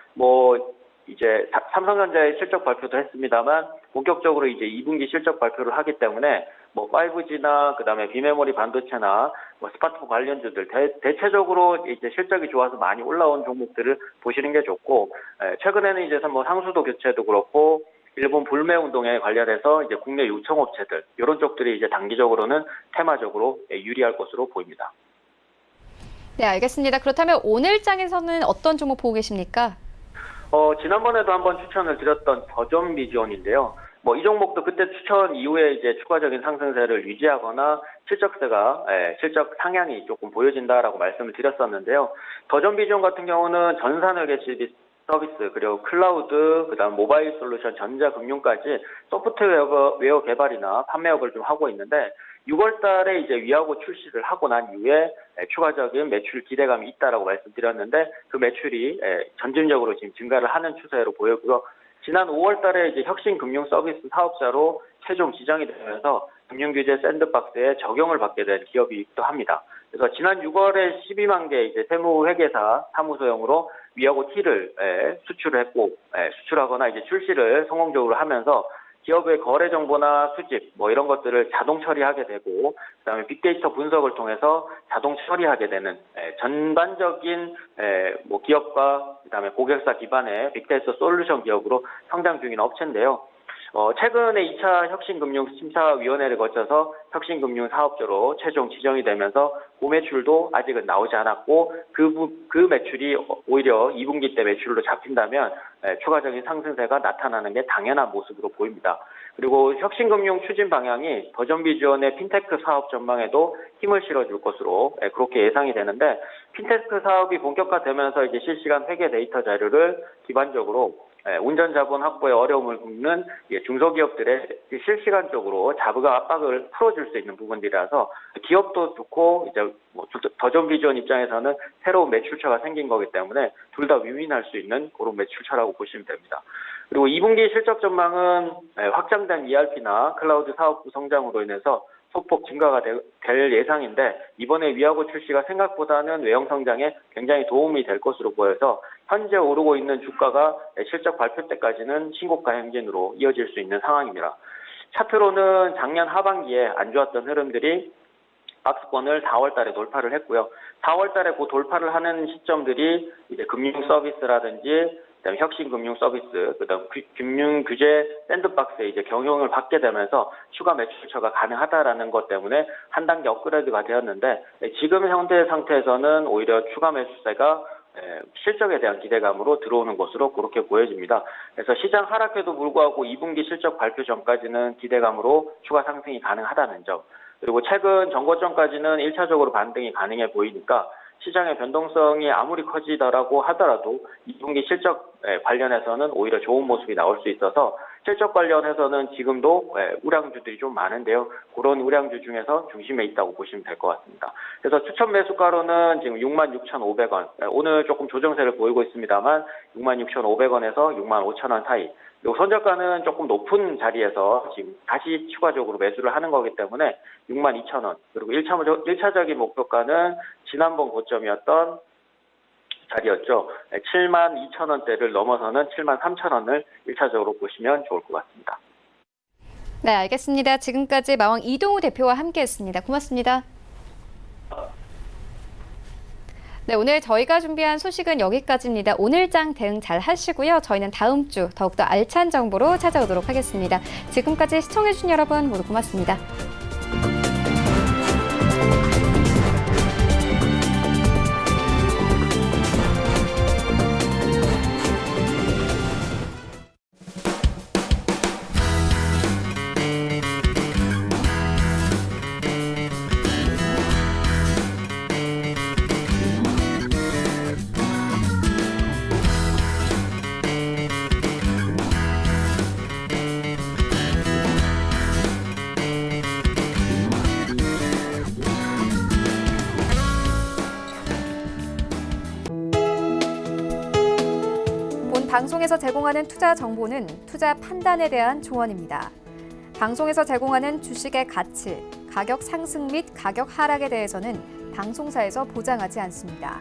이제 삼성전자의 실적 발표도 했습니다만 본격적으로 이제 2분기 실적 발표를 하기 때문에 5G나 그다음에 비메모리 반도체나 스마트폰 관련주들 대체적으로 이제 실적이 좋아서 많이 올라온 종목들을 보시는 게 좋고, 최근에는 이제 상수도 교체도 그렇고 일본 불매 운동에 관련해서 이제 국내 요청업체들 이런 쪽들이 이제 단기적으로는 테마적으로 유리할 것으로 보입니다. 네, 알겠습니다. 그렇다면 오늘장에서는 어떤 종목 보고 계십니까? 지난번에도 한번 추천을 드렸던 더존 비전인데요. 이 종목도 그때 추천 이후에 이제 추가적인 상승세를 유지하거나 실적 상향이 조금 보여진다라고 말씀을 드렸었는데요. 더전비전 같은 경우는 전산회계 서비스, 그리고 클라우드, 그다음 모바일 솔루션, 전자금융까지 소프트웨어 개발이나 판매업을 좀 하고 있는데 6월 달에 이제 위하고 출시를 하고 난 이후에 추가적인 매출 기대감이 있다라고 말씀드렸는데 그 매출이 점진적으로 지금 증가를 하는 추세로 보이고요. 지난 5월 달에 이제 혁신금융 서비스 사업자로 최종 지정이 되면서 금융규제 샌드박스에 적용을 받게 된 기업이기도 합니다. 그래서 지난 6월에 12만 개 이제 세무회계사 사무소용으로 위하고 T를 수출을 했고, 수출하거나 이제 출시를 성공적으로 하면서 기업의 거래 정보나 수집 이런 것들을 자동 처리하게 되고, 그다음에 빅데이터 분석을 통해서 자동 처리하게 되는 전반적인 기업과 그다음에 고객사 기반의 빅데이터 솔루션 기업으로 성장 중인 업체인데요. 최근에 2차 혁신금융심사위원회를 거쳐서 혁신금융 사업자로 최종 지정이 되면서 그 매출도 아직은 나오지 않았고 그 매출이 오히려 2분기 때 매출로 잡힌다면 추가적인 상승세가 나타나는 게 당연한 모습으로 보입니다. 그리고 혁신금융 추진 방향이 더전비지원의 핀테크 사업 전망에도 힘을 실어줄 것으로 그렇게 예상이 되는데 핀테크 사업이 본격화되면서 이제 실시간 회계 데이터 자료를 기반적으로 운전 자본 확보에 어려움을 겪는 중소기업들의 실시간적으로 자부가 압박을 풀어줄 수 있는 부분들이라서 기업도 좋고 이제 더전비지원 입장에서는 새로운 매출처가 생긴 거기 때문에 둘 다 윈윈할 수 있는 그런 매출처라고 보시면 됩니다. 그리고 2분기 실적 전망은 확장된 ERP나 클라우드 사업부 성장으로 인해서 소폭 증가가 될 예상인데 이번에 위하고 출시가 생각보다는 외형 성장에 굉장히 도움이 될 것으로 보여서 현재 오르고 있는 주가가 실적 발표 때까지는 신고가 행진으로 이어질 수 있는 상황입니다. 차트로는 작년 하반기에 안 좋았던 흐름들이 박스권을 4월 달에 돌파를 했고요. 4월 달에 그 돌파를 하는 시점들이 이제 금융 서비스라든지 그다음에 혁신금융 서비스, 그다음 금융규제 샌드박스에 이제 경영을 받게 되면서 추가 매출처가 가능하다라는 것 때문에 한 단계 업그레이드가 되었는데 지금 현재 상태에서는 오히려 추가 매수세가 실적에 대한 기대감으로 들어오는 것으로 그렇게 보여집니다. 그래서 시장 하락에도 불구하고 2분기 실적 발표 전까지는 기대감으로 추가 상승이 가능하다는 점. 그리고 최근 정거점까지는 1차적으로 반등이 가능해 보이니까 시장의 변동성이 아무리 커지더라고 하더라도 2분기 실적 관련해서는 오히려 좋은 모습이 나올 수 있어서 실적 관련해서는 지금도 우량주들이 좀 많은데요. 그런 우량주 중에서 중심에 있다고 보시면 될 것 같습니다. 그래서 추천 매수가로는 지금 66,500원, 오늘 조금 조정세를 보이고 있습니다만 66,500원에서 65,000원 사이. 그리고 손절가는 조금 높은 자리에서 지금 다시 추가적으로 매수를 하는 거기 때문에 62,000원. 그리고 1차적인 목표가는 지난번 고점이었던 자리였죠. 72,000원대를 넘어서는 73,000원을 1차적으로 보시면 좋을 것 같습니다. 네, 알겠습니다. 지금까지 마왕 이동우 대표와 함께했습니다. 고맙습니다. 네, 오늘 저희가 준비한 소식은 여기까지입니다. 오늘장 대응 잘 하시고요. 저희는 다음 주 더욱더 알찬 정보로 찾아오도록 하겠습니다. 지금까지 시청해주신 여러분 모두 고맙습니다. 방송에서 제공하는 투자 정보는 투자 판단에 대한 조언입니다. 방송에서 제공하는 주식의 가치, 가격 상승 및 가격 하락에 대해서는 방송사에서 보장하지 않습니다.